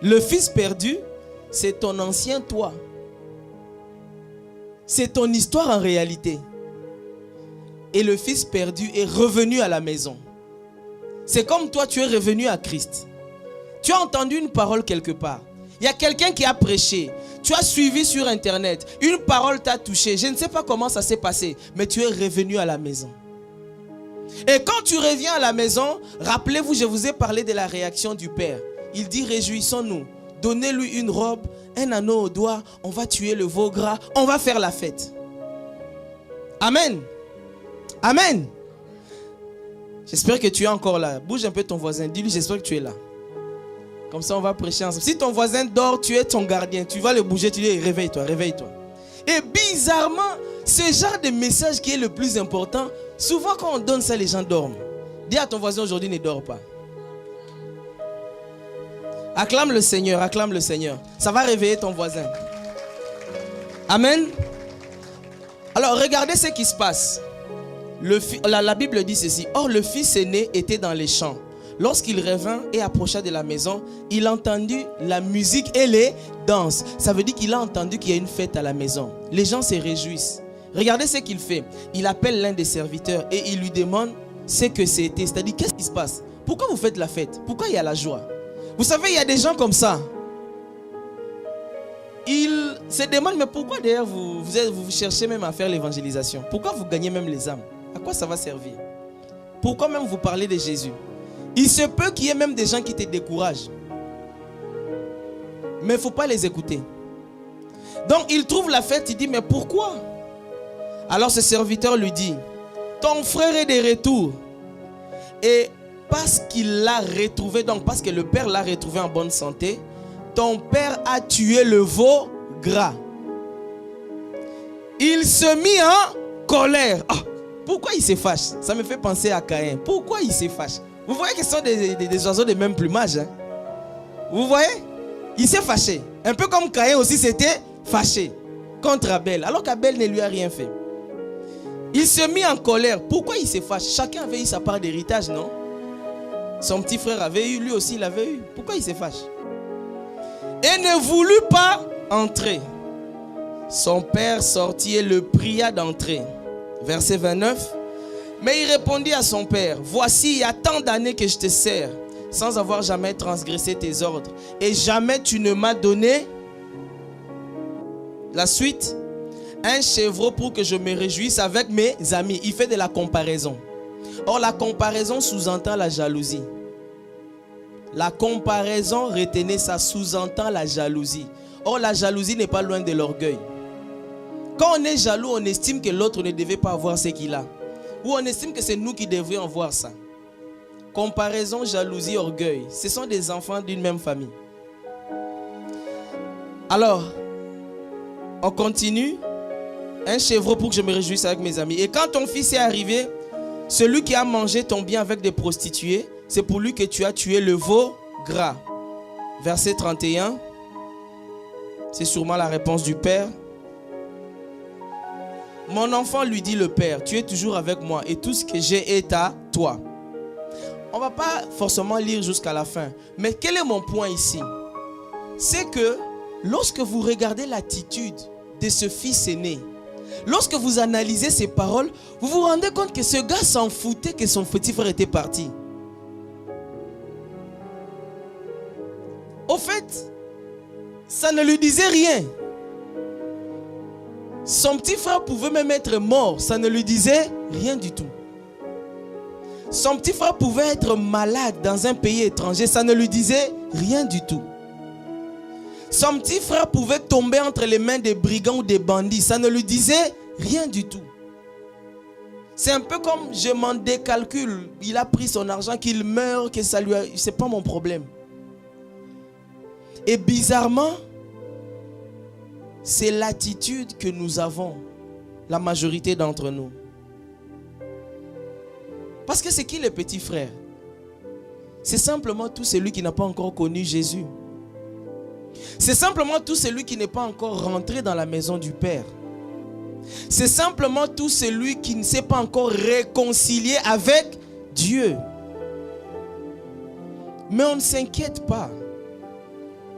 Le fils perdu, c'est ton ancien toi. C'est ton histoire en réalité. Et le fils perdu est revenu à la maison. C'est comme toi, tu es revenu à Christ. Tu as entendu une parole quelque part. Il y a quelqu'un qui a prêché. Tu as suivi sur internet. Une parole t'a touché. Je ne sais pas comment ça s'est passé, mais tu es revenu à la maison. Et quand tu reviens à la maison, rappelez-vous, je vous ai parlé de la réaction du père. Il dit, réjouissons-nous. Donnez-lui une robe, un anneau au doigt. On va tuer le veau gras. On va faire la fête. Amen. Amen. J'espère que tu es encore là. Bouge un peu ton voisin. Dis-lui, j'espère que tu es là. Comme ça, on va prêcher ensemble. Si ton voisin dort, tu es ton gardien. Tu vas le bouger, tu dis, réveille-toi, réveille-toi. Et bizarrement, ce genre de message qui est le plus important, souvent quand on donne ça, les gens dorment. Dis à ton voisin, aujourd'hui, ne dors pas. Acclame le Seigneur, acclame le Seigneur. Ça va réveiller ton voisin. Amen. Alors, regardez ce qui se passe. La Bible dit ceci. Or, le fils aîné était dans les champs. Lorsqu'il revint et approcha de la maison, il entendit la musique et les danses. Ça veut dire qu'il a entendu qu'il y a une fête à la maison. Les gens se réjouissent. Regardez ce qu'il fait. Il appelle l'un des serviteurs et il lui demande ce que c'était. C'est-à-dire, qu'est-ce qui se passe? Pourquoi vous faites la fête? Pourquoi il y a la joie? Vous savez, il y a des gens comme ça. Ils se demandent, mais pourquoi d'ailleurs vous cherchez même à faire l'évangélisation? Pourquoi vous gagnez même les âmes? À quoi ça va servir? Pourquoi même vous parlez de Jésus? Il se peut qu'il y ait même des gens qui te découragent. Mais il ne faut pas les écouter. Donc il trouve la fête, il dit, mais pourquoi? Alors ce serviteur lui dit, ton frère est de retour. Et parce qu'il l'a retrouvé, donc parce que le père l'a retrouvé en bonne santé, ton père a tué le veau gras. Il se mit en colère. Ah, pourquoi il se fâche? Ça me fait penser à Caïn. Pourquoi il se fâche? Vous voyez que ce sont des oiseaux de même plumage. Hein? Vous voyez? Il s'est fâché. Un peu comme Caïn aussi s'était fâché. contre Abel, alors qu'Abel ne lui a rien fait. Il se mit en colère. Pourquoi il se fâche? Chacun avait eu sa part d'héritage, non? Son petit frère avait eu, lui aussi il avait eu. Pourquoi il se fâche? Et ne voulut pas entrer. Son père sortit et le pria d'entrer. Verset 29. Mais il répondit à son père, voici, il y a tant d'années que je te sers, sans avoir jamais transgressé tes ordres. Et jamais tu ne m'as donné la suite, un chevreau pour que je me réjouisse avec mes amis. Il fait de la comparaison. Or, la comparaison sous-entend la jalousie. La comparaison, retenez ça, sous-entend la jalousie. Or, la jalousie n'est pas loin de l'orgueil. Quand on est jaloux, on estime que l'autre ne devait pas avoir ce qu'il a. Ou on estime que c'est nous qui devrions voir ça. Comparaison, jalousie, orgueil. Ce sont des enfants d'une même famille. Alors, on continue. Un chevreau pour que je me réjouisse avec mes amis. Et quand ton fils est arrivé, celui qui a mangé ton bien avec des prostituées, c'est pour lui que tu as tué le veau gras. Verset 31. C'est sûrement la réponse du père. Mon enfant, lui dit le père, tu es toujours avec moi et tout ce que j'ai est à toi. On ne va pas forcément lire jusqu'à la fin. Mais quel est mon point ici? C'est que lorsque vous regardez l'attitude de ce fils aîné, lorsque vous analysez ses paroles, vous vous rendez compte que ce gars s'en foutait que son petit frère était parti. Au fait, ça ne lui disait rien. Son petit frère pouvait même être mort, ça ne lui disait rien du tout. Son petit frère pouvait être malade dans un pays étranger, ça ne lui disait rien du tout. Son petit frère pouvait tomber entre les mains des brigands ou des bandits, ça ne lui disait rien du tout. C'est un peu comme je m'en décalcule, il a pris son argent, qu'il meurt, que ça lui a... C'est pas mon problème. Et bizarrement, c'est l'attitude que nous avons, la majorité d'entre nous. Parce que c'est qui le petit frère? C'est simplement tout celui qui n'a pas encore connu Jésus. C'est simplement tout celui qui n'est pas encore rentré dans la maison du Père. C'est simplement tout celui qui ne s'est pas encore réconcilié avec Dieu. Mais on ne s'inquiète pas.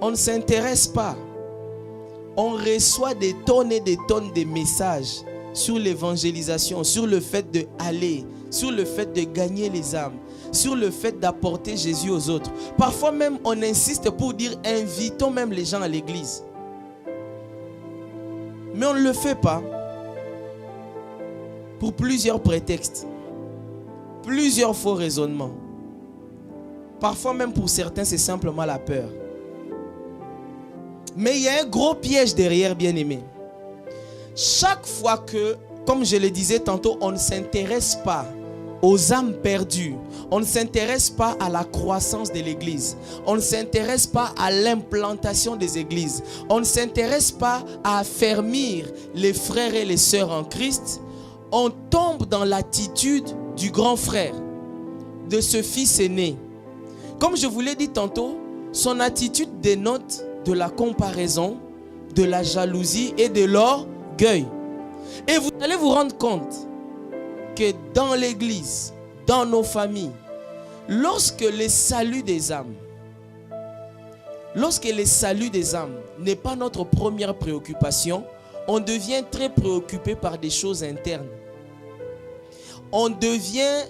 On ne s'intéresse pas. On reçoit des tonnes et des tonnes de messages sur l'évangélisation, sur le fait d'aller, sur le fait de gagner les âmes, sur le fait d'apporter Jésus aux autres. Parfois même, on insiste pour dire invitons même les gens à l'église. Mais on ne le fait pas pour plusieurs prétextes, plusieurs faux raisonnements. Parfois même pour certains, c'est simplement la peur. Mais il y a un gros piège derrière, bien-aimé. Chaque fois que, comme je le disais tantôt, on ne s'intéresse pas aux âmes perdues, on ne s'intéresse pas à la croissance de l'église, on ne s'intéresse pas à l'implantation des églises, on ne s'intéresse pas à affermir les frères et les sœurs en Christ, on tombe dans l'attitude du grand frère, de ce fils aîné. Comme je vous l'ai dit tantôt, son attitude dénote de la comparaison, de la jalousie et de l'orgueil. Et vous allez vous rendre compte que dans l'église, dans nos familles, lorsque le salut des âmes n'est pas notre première préoccupation, on devient très préoccupé par des choses internes. On devient...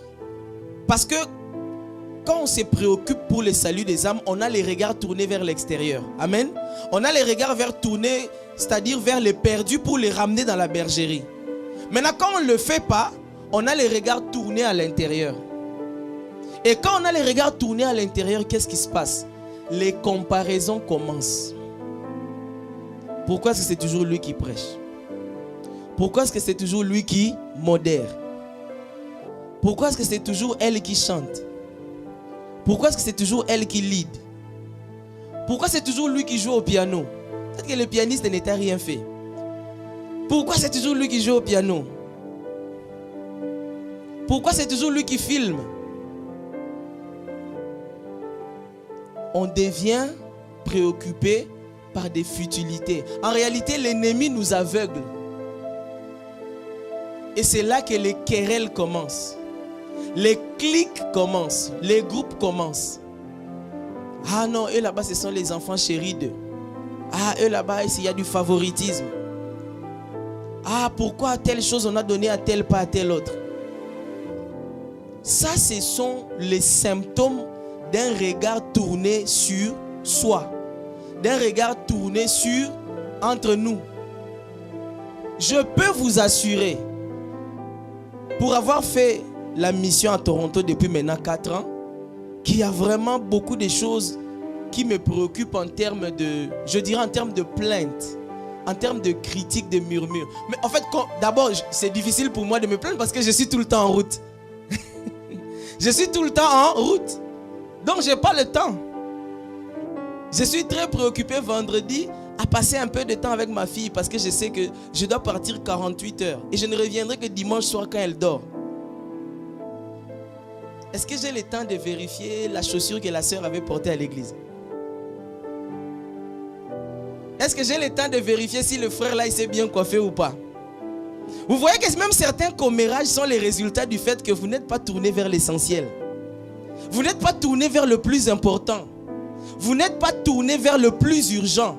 Parce que quand on se préoccupe pour le salut des âmes, on a les regards tournés vers l'extérieur. Amen. On a les regards tournés, c'est-à-dire vers les perdus pour les ramener dans la bergerie. Maintenant, quand on ne le fait pas, on a les regards tournés à l'intérieur. Et quand on a les regards tournés à l'intérieur, qu'est-ce qui se passe? Les comparaisons commencent. Pourquoi est-ce que c'est toujours lui qui prêche? Pourquoi est-ce que c'est toujours lui qui modère? Pourquoi est-ce que c'est toujours elle qui chante? Pourquoi est-ce que c'est toujours elle qui lead? Pourquoi c'est toujours lui qui joue au piano? Peut-être que le pianiste n'était rien fait. Pourquoi c'est toujours lui qui joue au piano? Pourquoi c'est toujours lui qui filme? On devient préoccupé par des futilités. En réalité, l'ennemi nous aveugle. Et c'est là que les querelles commencent. Les cliques commencent. Les groupes commencent. Ah non, eux là-bas, ce sont les enfants chéris d'eux. Ah, eux là-bas, il y a du favoritisme. Ah, pourquoi telle chose on a donné à tel, pas à tel autre? Ça, ce sont les symptômes d'un regard tourné sur soi. D'un regard tourné sur entre nous. Je peux vous assurer, pour avoir fait la mission à Toronto depuis maintenant 4 ans, qu'il y a vraiment beaucoup de choses qui me préoccupent en termes de, je dirais en termes de plaintes, en termes de critiques, de murmures. Mais en fait, d'abord, c'est difficile pour moi de me plaindre parce que je suis tout le temps en route. Je suis tout le temps en route. Donc, je n'ai pas le temps. Je suis très préoccupé vendredi à passer un peu de temps avec ma fille parce que je sais que je dois partir 48 heures et je ne reviendrai que dimanche soir quand elle dort. Est-ce que j'ai le temps de vérifier la chaussure que la sœur avait portée à l'église? Est-ce que j'ai le temps de vérifier si le frère là il s'est bien coiffé ou pas? Vous voyez que même certains commérages sont les résultats du fait que vous n'êtes pas tourné vers l'essentiel. Vous n'êtes pas tourné vers le plus important. Vous n'êtes pas tourné vers le plus urgent.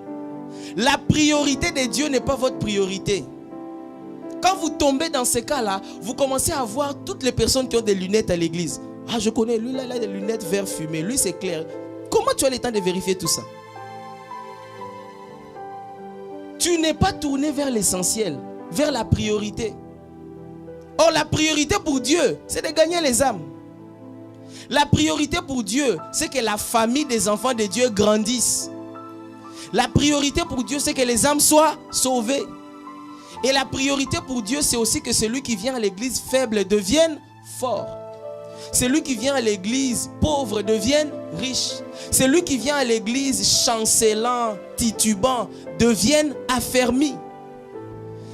La priorité de Dieu n'est pas votre priorité. Quand vous tombez dans ces cas-là, vous commencez à voir toutes les personnes qui ont des lunettes à l'église. Ah, je connais, lui là, il a des lunettes vert fumé. Lui, c'est clair. Comment tu as le temps de vérifier tout ça? Tu n'es pas tourné vers l'essentiel, vers la priorité. Or, la priorité pour Dieu, c'est de gagner les âmes. La priorité pour Dieu, c'est que la famille des enfants de Dieu grandisse. La priorité pour Dieu, c'est que les âmes soient sauvées. Et la priorité pour Dieu, c'est aussi que celui qui vient à l'église faible devienne fort. Celui qui vient à l'église pauvre devienne riche. Celui qui vient à l'église chancelant, titubant, devienne affermi.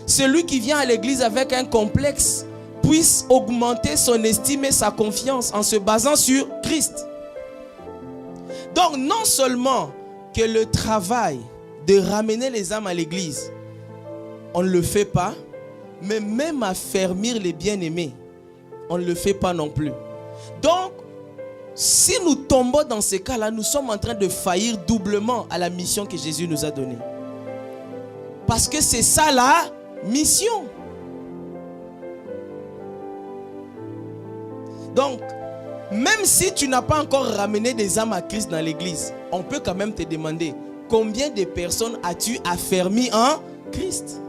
Celui qui vient à l'église avec un complexe puisse augmenter son estime et sa confiance en se basant sur Christ. Donc non seulement que le travail de ramener les âmes à l'église, on ne le fait pas, mais même affermir les bien-aimés, on ne le fait pas non plus. Donc, si nous tombons dans ces cas-là, nous sommes en train de faillir doublement à la mission que Jésus nous a donnée. Parce que c'est ça la mission. Donc, même si tu n'as pas encore ramené des âmes à Christ dans l'église, on peut quand même te demander combien de personnes as-tu affermi en Christ?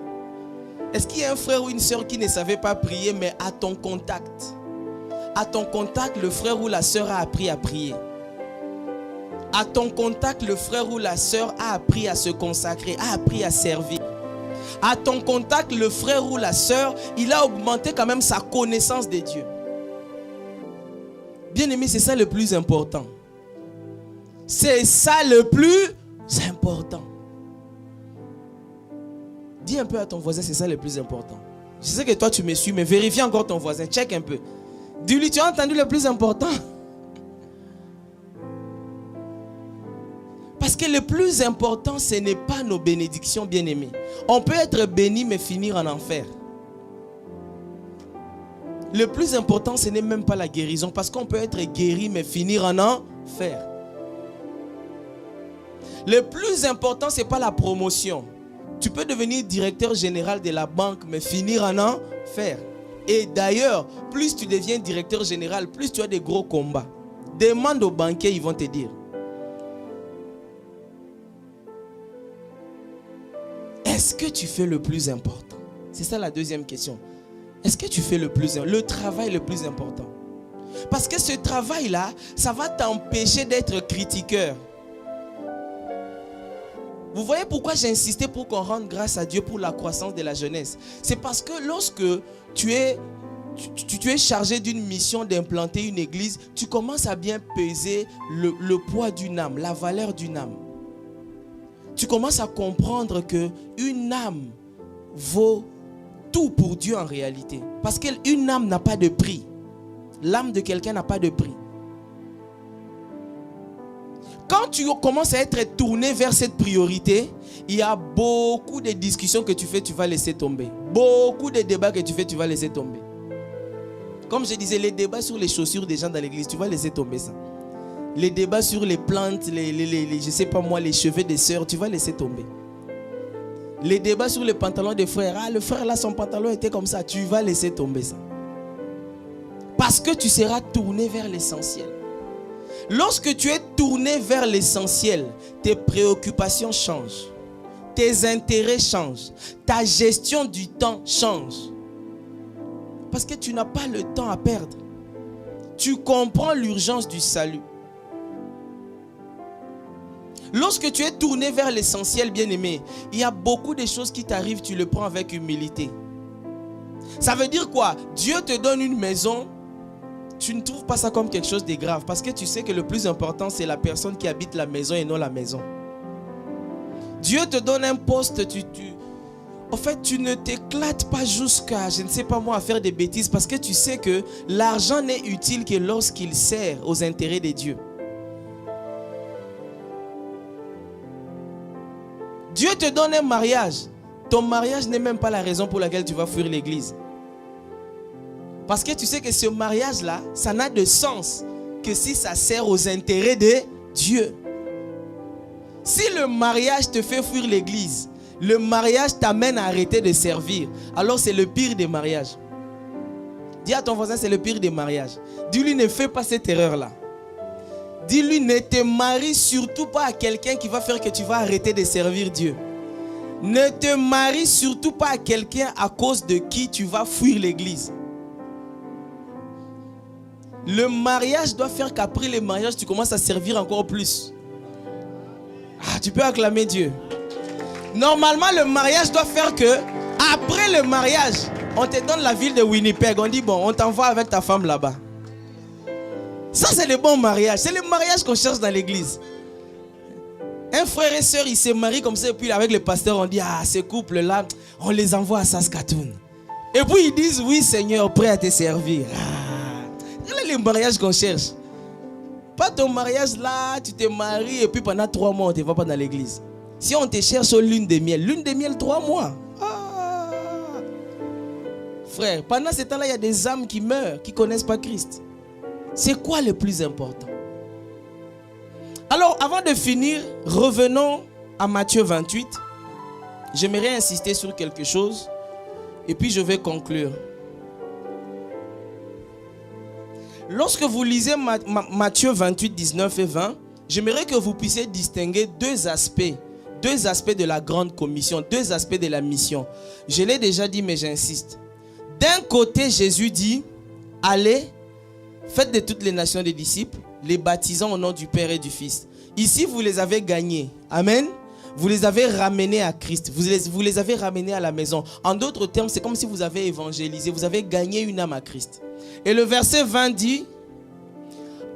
Est-ce qu'il y a un frère ou une soeur qui ne savait pas prier, mais à ton contact, le frère ou la soeur a appris à prier? À ton contact, le frère ou la soeur a appris à se consacrer, a appris à servir. À ton contact, le frère ou la soeur, il a augmenté quand même sa connaissance de Dieu. Bien-aimé, c'est ça le plus important. C'est ça le plus important. Dis un peu à ton voisin, c'est ça le plus important. Je sais que toi tu me suis, mais vérifie encore ton voisin, check un peu. Dis-lui, tu as entendu le plus important? Parce que le plus important, ce n'est pas nos bénédictions, bien-aimés. On peut être béni, mais finir en enfer. Le plus important, ce n'est même pas la guérison, parce qu'on peut être guéri, mais finir en enfer. Le plus important, ce n'est pas la promotion. Tu peux devenir directeur général de la banque, mais finir en enfer. Et d'ailleurs, plus tu deviens directeur général, plus tu as des gros combats. Demande aux banquiers, ils vont te dire. Est-ce que tu fais le plus important? C'est ça la deuxième question. Est-ce que tu fais le travail le plus important? Parce que ce travail-là, ça va t'empêcher d'être critiqueur. Vous voyez pourquoi j'ai insisté pour qu'on rende grâce à Dieu pour la croissance de la jeunesse? C'est parce que lorsque tu es chargé d'une mission d'implanter une église, tu commences à bien peser le poids d'une âme, la valeur d'une âme. Tu commences à comprendre qu'une âme vaut tout pour Dieu en réalité. Parce qu'une âme n'a pas de prix. L'âme de quelqu'un n'a pas de prix. Quand quand tu commences à être tourné vers cette priorité, il y a beaucoup de discussions que tu fais, tu vas laisser tomber. Beaucoup de débats que tu fais, tu vas laisser tomber. Comme je disais, les débats sur les chaussures des gens dans l'église, tu vas laisser tomber ça. Les débats sur les plantes, je sais pas moi, les cheveux des sœurs, tu vas laisser tomber. Les débats sur les pantalons des frères, le frère là, son pantalon était comme ça, tu vas laisser tomber ça. Parce que tu seras tourné vers l'essentiel. Lorsque tu es tourné vers l'essentiel, tes préoccupations changent. Tes intérêts changent. Ta gestion du temps change. Parce que tu n'as pas le temps à perdre. Tu comprends l'urgence du salut. Lorsque tu es tourné vers l'essentiel, bien-aimé, il y a beaucoup de choses qui t'arrivent, tu le prends avec humilité. Ça veut dire quoi? Dieu te donne une maison, tu ne trouves pas ça comme quelque chose de grave parce que tu sais que le plus important, c'est la personne qui habite la maison et non la maison. Dieu te donne un poste, en fait, tu ne t'éclates pas jusqu'à, je ne sais pas moi, à faire des bêtises parce que tu sais que l'argent n'est utile que lorsqu'il sert aux intérêts de Dieu. Dieu te donne un mariage. Ton mariage n'est même pas la raison pour laquelle tu vas fuir l'église. Parce que tu sais que ce mariage-là, ça n'a de sens que si ça sert aux intérêts de Dieu. Si le mariage te fait fuir l'église, le mariage t'amène à arrêter de servir, alors c'est le pire des mariages. Dis à ton voisin, c'est le pire des mariages. Dis-lui, ne fais pas cette erreur-là. Dis-lui, ne te marie surtout pas à quelqu'un qui va faire que tu vas arrêter de servir Dieu. Ne te marie surtout pas à quelqu'un à cause de qui tu vas fuir l'église. Le mariage doit faire qu'après le mariage, tu commences à servir encore plus. Ah, tu peux acclamer Dieu. Normalement, le mariage doit faire que, après le mariage, on te donne la ville de Winnipeg. On dit, bon, on t'envoie avec ta femme là-bas. Ça, c'est le bon mariage. C'est le mariage qu'on cherche dans l'église. Un frère et soeur, ils se marient comme ça. Et puis avec le pasteur, on dit, ah, ce couple-là, on les envoie à Saskatoon. Et puis ils disent, oui Seigneur, prêt à te servir. Ah, quel est le mariage qu'on cherche? Pas ton mariage là, tu te maries et puis pendant 3 mois, on ne te va pas dans l'église. Si on te cherche aux lune de miel 3 mois. Ah. Frère, pendant ce temps-là, il y a des âmes qui meurent, qui ne connaissent pas Christ. C'est quoi le plus important? Alors, avant de finir, revenons à Matthieu 28. J'aimerais insister sur quelque chose et puis je vais conclure. Lorsque vous lisez Matthieu 28, 19 et 20, j'aimerais que vous puissiez distinguer deux aspects de la grande commission, 2 aspects de la mission. Je l'ai déjà dit, mais j'insiste. D'un côté, Jésus dit, allez, faites de toutes les nations des disciples, les baptisant au nom du Père et du Fils. Ici, vous les avez gagnés. Amen. Vous les avez ramenés à Christ. Vous les avez ramenés à la maison. En d'autres termes, c'est comme si vous avez évangélisé. Vous avez gagné une âme à Christ. Et le verset 20 dit,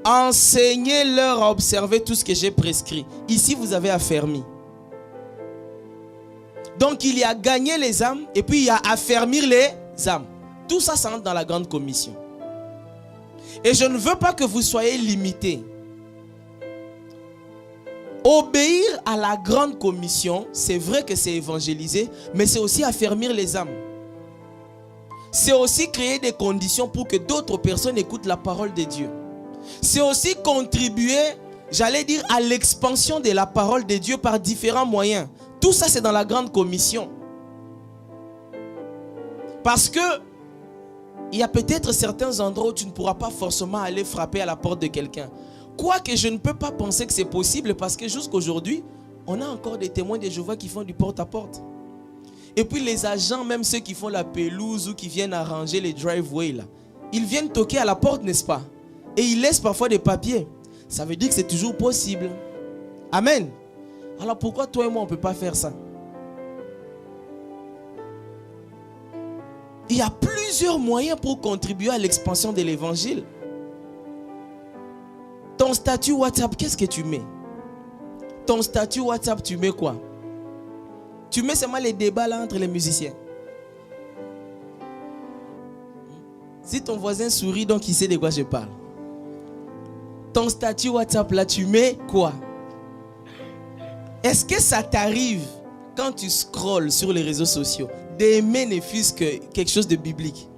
enseignez-leur à observer tout ce que j'ai prescrit. Ici, vous avez affermi. Donc, il y a gagné les âmes et puis il y a affermir les âmes. Tout ça, ça entre dans la grande commission. Et je ne veux pas que vous soyez limités. Obéir à la grande commission, c'est vrai que c'est évangéliser, mais c'est aussi affermir les âmes. C'est aussi créer des conditions pour que d'autres personnes écoutent la parole de Dieu. C'est aussi contribuer, j'allais dire, à l'expansion de la parole de Dieu par différents moyens. Tout ça, c'est dans la grande commission. Parce que il y a peut-être certains endroits où tu ne pourras pas forcément aller frapper à la porte de quelqu'un. Quoique je ne peux pas penser que c'est possible parce que jusqu'aujourd'hui, on a encore des témoins de Jéhovah qui font du porte-à-porte. Et puis les agents, même ceux qui font la pelouse ou qui viennent arranger les driveways, là, ils viennent toquer à la porte, n'est-ce pas? Et ils laissent parfois des papiers. Ça veut dire que c'est toujours possible. Amen. Alors pourquoi toi et moi on ne peut pas faire ça? Il y a plusieurs moyens pour contribuer à l'expansion de l'évangile. Ton statut WhatsApp, qu'est-ce que tu mets? Ton statut WhatsApp, tu mets quoi? Tu mets seulement les débats là entre les musiciens. Si ton voisin sourit, donc il sait de quoi je parle. Ton statut WhatsApp là, tu mets quoi? Est-ce que ça t'arrive, quand tu scrolles sur les réseaux sociaux, d'aimer ne fût-ce que quelque chose de biblique?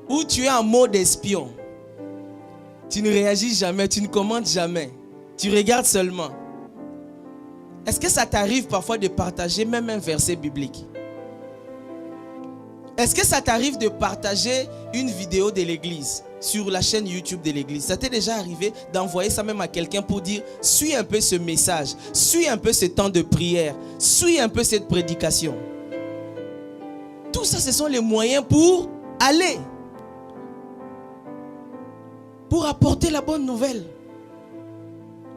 Ou tu es en mode espion? Tu ne réagis jamais, tu ne commentes jamais. Tu regardes seulement. Est-ce que ça t'arrive parfois de partager même un verset biblique? Est-ce que ça t'arrive de partager une vidéo de l'église sur la chaîne YouTube de l'église? Ça t'est déjà arrivé d'envoyer ça même à quelqu'un pour dire: suis un peu ce message, suis un peu ce temps de prière, suis un peu cette prédication. Tout ça, ce sont les moyens pour aller, pour apporter la bonne nouvelle,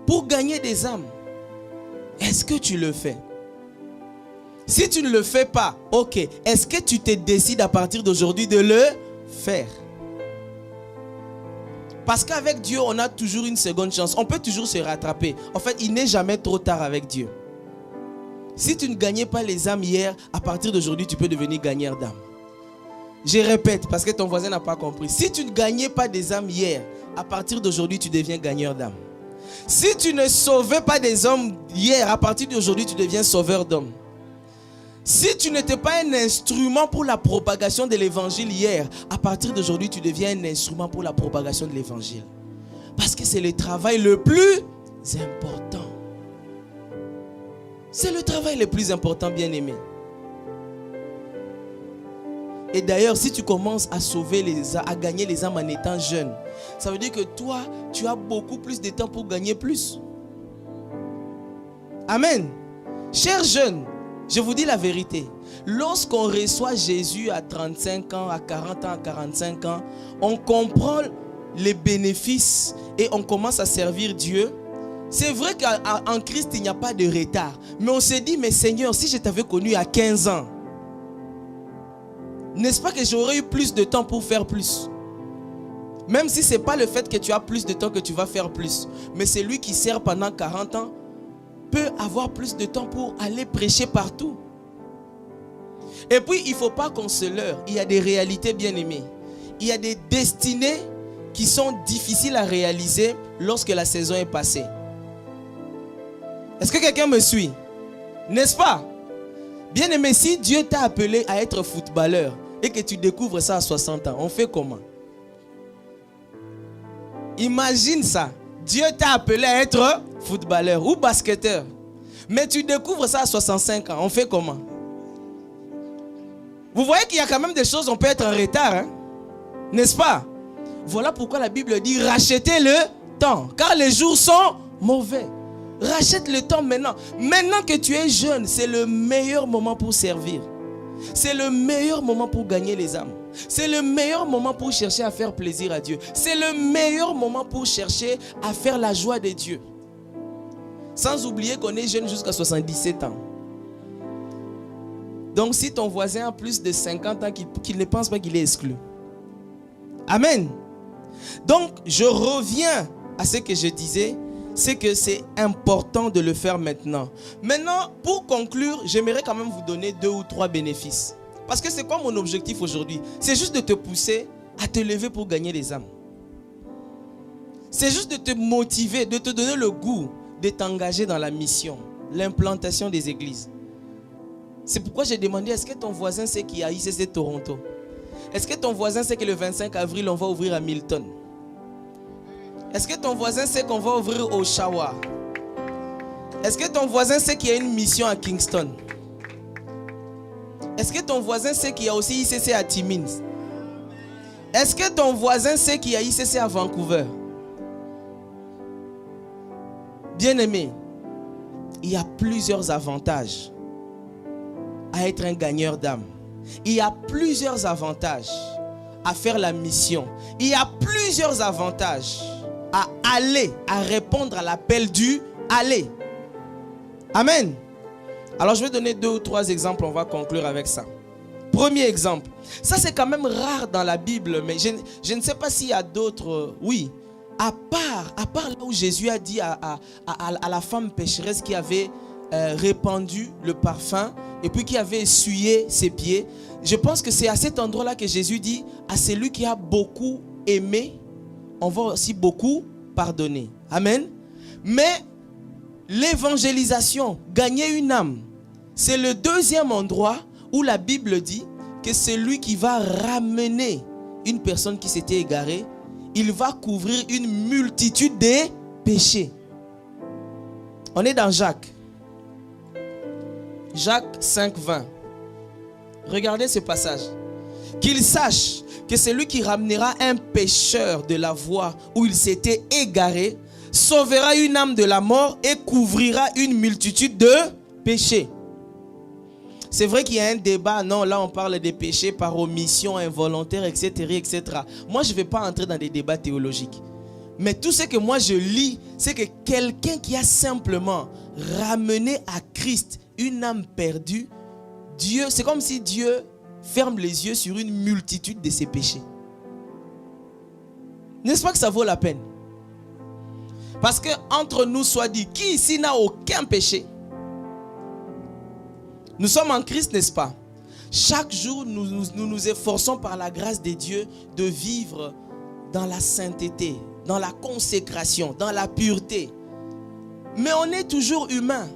pour gagner des âmes. Est-ce que tu le fais? Si tu ne le fais pas, ok. Est-ce que tu te décides à partir d'aujourd'hui de le faire? Parce qu'avec Dieu, on a toujours une seconde chance. On peut toujours se rattraper. En fait, il n'est jamais trop tard avec Dieu. Si tu ne gagnais pas les âmes hier, à partir d'aujourd'hui, tu peux devenir gagneur d'âmes. Je répète, parce que ton voisin n'a pas compris. Si tu ne gagnais pas des âmes hier, à partir d'aujourd'hui, tu deviens gagneur d'âmes. Si tu ne sauvais pas des hommes hier, à partir d'aujourd'hui, tu deviens sauveur d'hommes. Si tu n'étais pas un instrument pour la propagation de l'évangile hier, à partir d'aujourd'hui, tu deviens un instrument pour la propagation de l'évangile. Parce que c'est le travail le plus important. C'est le travail le plus important, bien-aimé. Et d'ailleurs, si tu commences à sauver à gagner les âmes en étant jeune, ça veut dire que toi, tu as beaucoup plus de temps pour gagner plus. Amen. Chers jeunes, je vous dis la vérité. Lorsqu'on reçoit Jésus à 35 ans, à 40 ans, à 45 ans, on comprend les bénéfices et on commence à servir Dieu. C'est vrai qu'en Christ, il n'y a pas de retard. Mais on se dit, mais Seigneur, si je t'avais connu à 15 ans, n'est-ce pas que j'aurais eu plus de temps pour faire plus? Même si ce n'est pas le fait que tu as plus de temps que tu vas faire plus. Mais c'est lui qui sert pendant 40 ans peut avoir plus de temps pour aller prêcher partout. Et puis, il ne faut pas qu'on se leurre. Il y a des réalités, bien-aimées. Il y a des destinées qui sont difficiles à réaliser lorsque la saison est passée. Est-ce que quelqu'un me suit? N'est-ce pas? Bien-aimé, si Dieu t'a appelé à être footballeur et que tu découvres ça à 60 ans, on fait comment? Imagine ça. Dieu t'a appelé à être footballeur ou basketteur. Mais tu découvres ça à 65 ans. On fait comment? Vous voyez qu'il y a quand même des choses, on peut être en retard. Hein? N'est-ce pas? Voilà pourquoi la Bible dit: rachetez le temps. Car les jours sont mauvais. Rachète le temps maintenant. Maintenant que tu es jeune, c'est le meilleur moment pour servir. C'est le meilleur moment pour gagner les âmes. C'est le meilleur moment pour chercher à faire plaisir à Dieu. C'est le meilleur moment pour chercher à faire la joie de Dieu. Sans oublier qu'on est jeune jusqu'à 77 ans. Donc si ton voisin a plus de 50 ans, qu'il ne pense pas qu'il est exclu. Amen. Donc je reviens à ce que je disais. C'est que c'est important de le faire maintenant. Maintenant, pour conclure, j'aimerais quand même vous donner 2 ou 3 bénéfices. Parce que c'est quoi mon objectif aujourd'hui? C'est juste de te pousser à te lever pour gagner les âmes. C'est juste de te motiver, de te donner le goût de t'engager dans la mission, l'implantation des églises. C'est pourquoi j'ai demandé, est-ce que ton voisin sait qu'il y a ICC Toronto? Est-ce que ton voisin sait que le 25 avril, on va ouvrir à Milton? Est-ce que ton voisin sait qu'on va ouvrir au Oshawa? Est-ce que ton voisin sait qu'il y a une mission à Kingston? Est-ce que ton voisin sait qu'il y a aussi ICC à Timmins? Est-ce que ton voisin sait qu'il y a ICC à Vancouver? Bien-aimé, il y a plusieurs avantages à être un gagneur d'âme. Il y a plusieurs avantages à faire la mission. Il y a plusieurs avantages à aller, à répondre à l'appel du aller. Amen. Alors je vais donner 2 ou 3 exemples, on va conclure avec ça. Premier exemple, ça c'est quand même rare dans la Bible, mais je ne sais pas s'il y a d'autres, oui. À part là où Jésus a dit à la femme pécheresse qui avait répandu le parfum et puis qui avait essuyé ses pieds, je pense que c'est à cet endroit-là que Jésus dit à celui qui a beaucoup aimé, on va aussi beaucoup pardonner. Amen. Mais l'évangélisation, gagner une âme, c'est le deuxième endroit où la Bible dit que c'est lui qui va ramener une personne qui s'était égarée. Il va couvrir une multitude de péchés. On est dans Jacques. Jacques 5, 20. Regardez ce passage. Qu'il sache que c'est lui qui ramènera un pécheur de la voie où il s'était égaré, sauvera une âme de la mort et couvrira une multitude de péchés. C'est vrai qu'il y a un débat. Non, là on parle des péchés par omission, involontaire, etc., etc. Moi je ne vais pas entrer dans des débats théologiques. Mais tout ce que moi je lis, c'est que quelqu'un qui a simplement ramené à Christ une âme perdue, Dieu, c'est comme si Dieu ferme les yeux sur une multitude de ses péchés. N'est-ce pas que ça vaut la peine? Parce que entre nous soit dit, qui ici n'a aucun péché? Nous sommes en Christ, n'est-ce pas? Chaque jour, nous nous efforçons par la grâce de Dieu de vivre dans la sainteté, dans la consécration, dans la pureté. Mais on est toujours humain.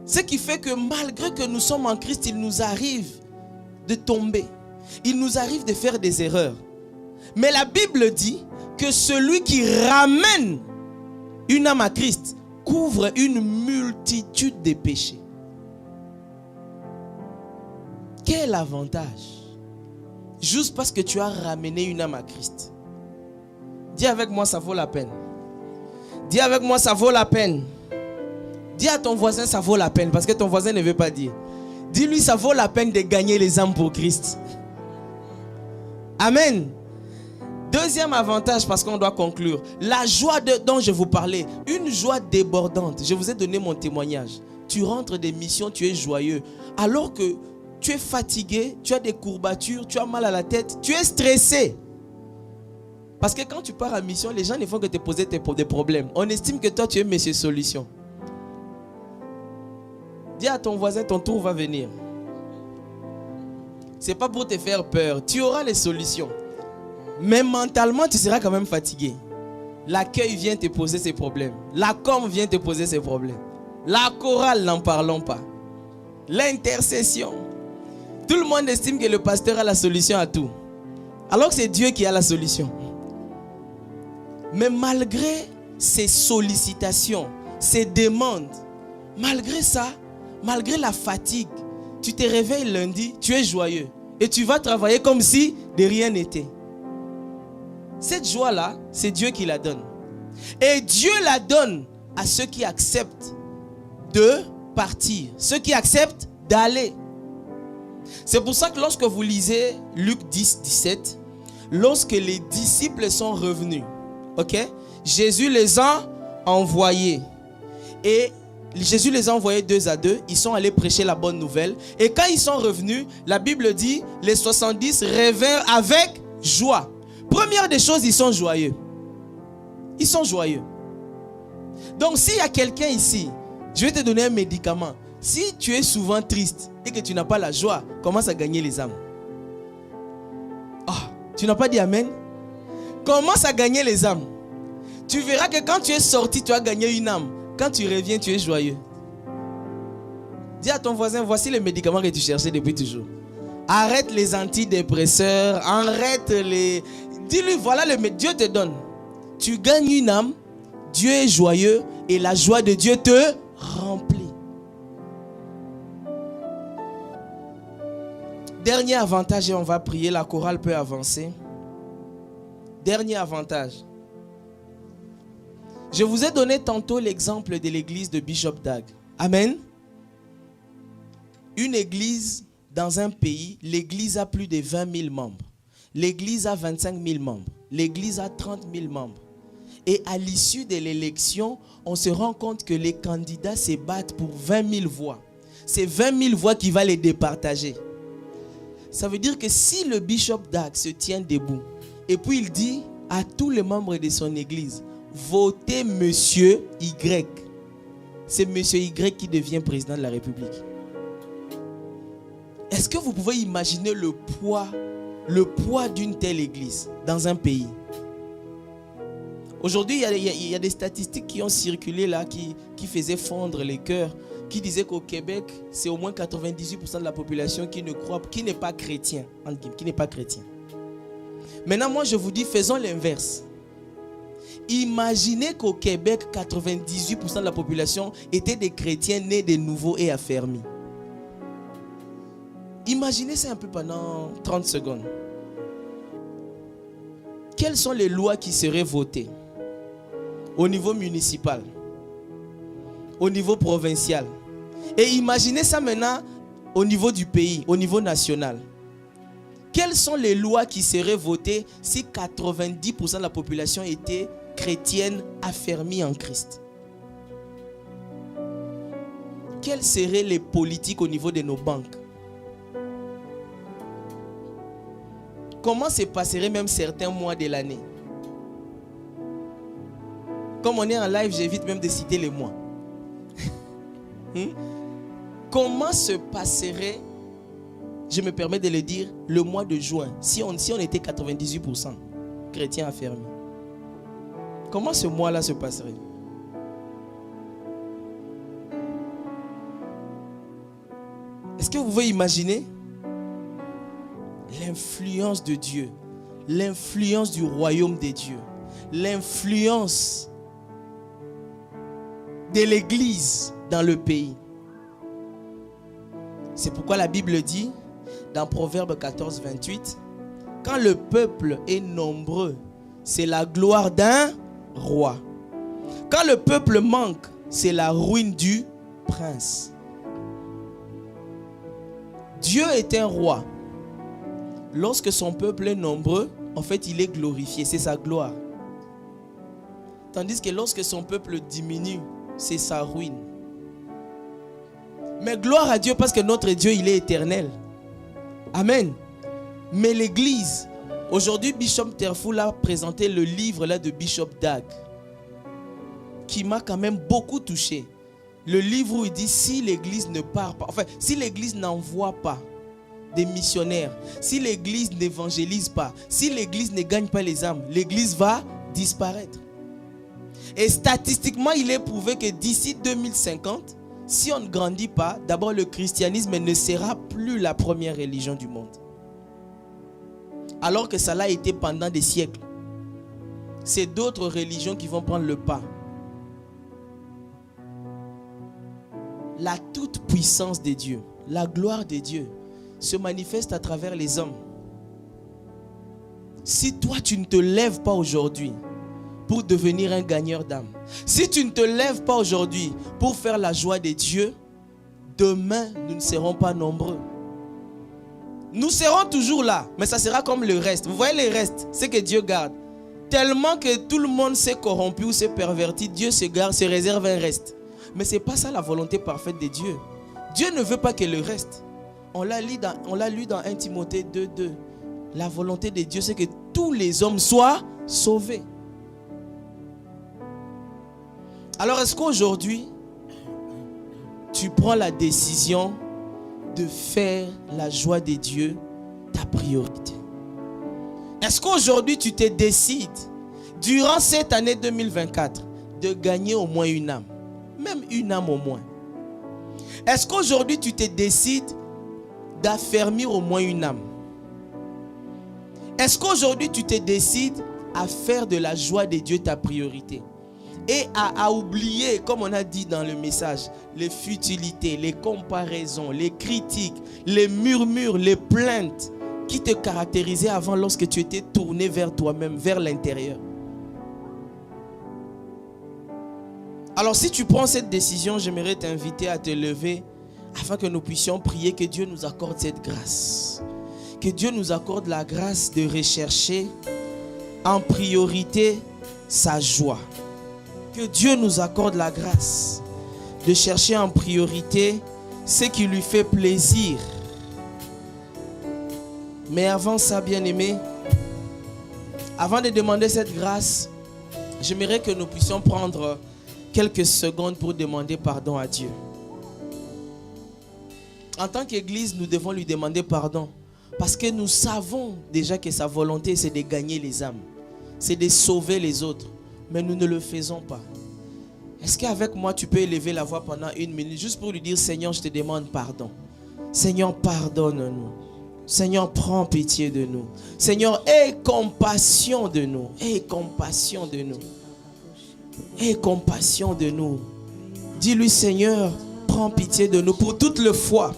Ce qui fait que malgré que nous sommes en Christ, il nous arrive de tomber. Il nous arrive de faire des erreurs. Mais la Bible dit que celui qui ramène une âme à Christ couvre une multitude de péchés. Quel avantage! Juste parce que tu as ramené une âme à Christ. Dis avec moi, ça vaut la peine. Dis avec moi, ça vaut la peine. Dis à ton voisin, ça vaut la peine. Parce que ton voisin ne veut pas dire. Dis-lui, ça vaut la peine de gagner les âmes pour Christ. Amen. Deuxième avantage, parce qu'on doit conclure. La joie dont je vous parlais. Une joie débordante. Je vous ai donné mon témoignage. Tu rentres des missions, tu es joyeux. Alors que tu es fatigué, tu as des courbatures, tu as mal à la tête, tu es stressé. Parce que quand tu pars en mission, les gens ne font que te poser des problèmes. On estime que toi, tu es monsieur solution. Dis à ton voisin, ton tour va venir. Ce n'est pas pour te faire peur. Tu auras les solutions. Mais mentalement, tu seras quand même fatigué. L'accueil vient te poser ses problèmes. La com vient te poser ses problèmes. La chorale, n'en parlons pas. L'intercession. Tout le monde estime que le pasteur a la solution à tout. Alors que c'est Dieu qui a la solution. Mais malgré ces sollicitations, ces demandes, malgré ça, malgré la fatigue, tu te réveilles lundi, tu es joyeux. Et tu vas travailler comme si de rien n'était. Cette joie-là, c'est Dieu qui la donne. Et Dieu la donne à ceux qui acceptent de partir. Ceux qui acceptent d'aller. C'est pour ça que lorsque vous lisez Luc 10, 17, lorsque les disciples sont revenus, Jésus les a envoyés. Et Jésus les a envoyés 2 à 2. Ils sont allés prêcher la bonne nouvelle. Et quand ils sont revenus, la Bible dit, les 70 revinrent avec joie. Première des choses, ils sont joyeux. Ils sont joyeux. Donc s'il y a quelqu'un ici, je vais te donner un médicament. Si tu es souvent triste et que tu n'as pas la joie, commence à gagner les âmes. Oh, tu n'as pas dit amen? Commence à gagner les âmes. Tu verras que quand tu es sorti, tu as gagné une âme. Quand tu reviens, tu es joyeux. Dis à ton voisin, voici les médicaments que tu cherchais depuis toujours. Arrête les antidépresseurs, arrête les... Dis-lui, voilà le Dieu te donne. Tu gagnes une âme, Dieu est joyeux et la joie de Dieu te remplit. Dernier avantage et on va prier, la chorale peut avancer. Dernier avantage. Je vous ai donné tantôt l'exemple de l'église de Bishop Dag. Amen. Une église dans un pays, l'église a plus de 20 000 membres. L'église a 25 000 membres. L'église a 30 000 membres. Et à l'issue de l'élection, on se rend compte que les candidats se battent pour 20 000 voix. C'est 20 000 voix qui va les départager. Ça veut dire que si le Bishop Dag se tient debout, et puis il dit à tous les membres de son église, votez Monsieur Y. C'est Monsieur Y qui devient président de la République. Est-ce que vous pouvez imaginer le poids d'une telle église dans un pays? Aujourd'hui, il y a des statistiques qui ont circulé là, qui faisaient fondre les cœurs, qui disaient qu'au Québec, c'est au moins 98% de la population qui ne croit, qui n'est pas chrétien, qui n'est pas chrétien. Maintenant, moi, je vous dis, faisons l'inverse. Imaginez qu'au Québec, 98% de la population étaient des chrétiens nés de nouveau et affermis. Imaginez ça un peu pendant 30 secondes. Quelles sont les lois qui seraient votées au niveau municipal, au niveau provincial? Et imaginez ça maintenant au niveau du pays, au niveau national. Quelles sont les lois qui seraient votées si 90% de la population était chrétienne affermie en Christ? Quelles seraient les politiques au niveau de nos banques? Comment se passeraient même certains mois de l'année? Comme on est en live, j'évite même de citer les mois. Comment se passerait, je me permets de le dire, le mois de juin, si on était 98% chrétiens affermis? Comment ce mois-là se passerait? Est-ce que vous pouvez imaginer l'influence de Dieu, l'influence du royaume de Dieu, l'influence de l'Église dans le pays? C'est pourquoi la Bible dit dans Proverbe 14, 28, quand le peuple est nombreux, c'est la gloire d'un roi. Quand le peuple manque, c'est la ruine du prince. Dieu est un roi. Lorsque son peuple est nombreux, en fait, il est glorifié, c'est sa gloire. Tandis que lorsque son peuple diminue, c'est sa ruine. Mais gloire à Dieu parce que notre Dieu, il est éternel. Amen. Mais l'église, aujourd'hui, Bishop Terfoul a présenté le livre là de Bishop Dag, qui m'a quand même beaucoup touché. Le livre où il dit, si l'église ne part pas, enfin, si l'église n'envoie pas des missionnaires, si l'église n'évangélise pas, si l'église ne gagne pas les âmes, l'église va disparaître. Et statistiquement, il est prouvé que d'ici 2050, si on ne grandit pas, d'abord le christianisme ne sera plus la première religion du monde. Alors que ça l'a été pendant des siècles. C'est d'autres religions qui vont prendre le pas. La toute-puissance de Dieu, la gloire de Dieu se manifeste à travers les hommes. Si toi tu ne te lèves pas aujourd'hui pour devenir un gagneur d'âme, si tu ne te lèves pas aujourd'hui pour faire la joie de Dieu, demain nous ne serons pas nombreux. Nous serons toujours là, mais ça sera comme le reste. Vous voyez les restes, c'est que Dieu garde. Tellement que tout le monde s'est corrompu ou s'est perverti, Dieu se garde, se réserve un reste. Mais ce n'est pas ça la volonté parfaite de Dieu. Dieu ne veut pas que le reste. On l'a lu dans 1 Timothée 2:2. La volonté de Dieu, c'est que tous les hommes soient sauvés. Alors, est-ce qu'aujourd'hui, tu prends la décision de faire la joie de Dieu ta priorité? Est-ce qu'aujourd'hui, tu te décides, durant cette année 2024, de gagner au moins une âme? Même une âme au moins. Est-ce qu'aujourd'hui, tu te décides d'affermir au moins une âme? Est-ce qu'aujourd'hui, tu te décides à faire de la joie de Dieu ta priorité? Et à oublier, comme on a dit dans le message, les futilités, les comparaisons, les critiques, les murmures, les plaintes qui te caractérisaient avant lorsque tu étais tourné vers toi-même, vers l'intérieur. Alors si tu prends cette décision, j'aimerais t'inviter à te lever afin que nous puissions prier que Dieu nous accorde cette grâce. Que Dieu nous accorde la grâce de rechercher en priorité sa joie. Que Dieu nous accorde la grâce de chercher en priorité ce qui lui fait plaisir. Mais avant ça, bien-aimé, avant de demander cette grâce, j'aimerais que nous puissions prendre quelques secondes pour demander pardon à Dieu. En tant qu'Église, nous devons lui demander pardon parce que nous savons déjà que sa volonté, c'est de gagner les âmes, c'est de sauver les autres. mais nous ne le faisons pas. Est-ce qu'avec moi, tu peux élever la voix pendant 1 minute juste pour lui dire, Seigneur, je te demande pardon. Seigneur, pardonne-nous. Seigneur, prends pitié de nous. Seigneur, aie compassion de nous. Aie compassion de nous. Aie compassion de nous. Dis-lui, Seigneur, prends pitié de nous pour toutes les fois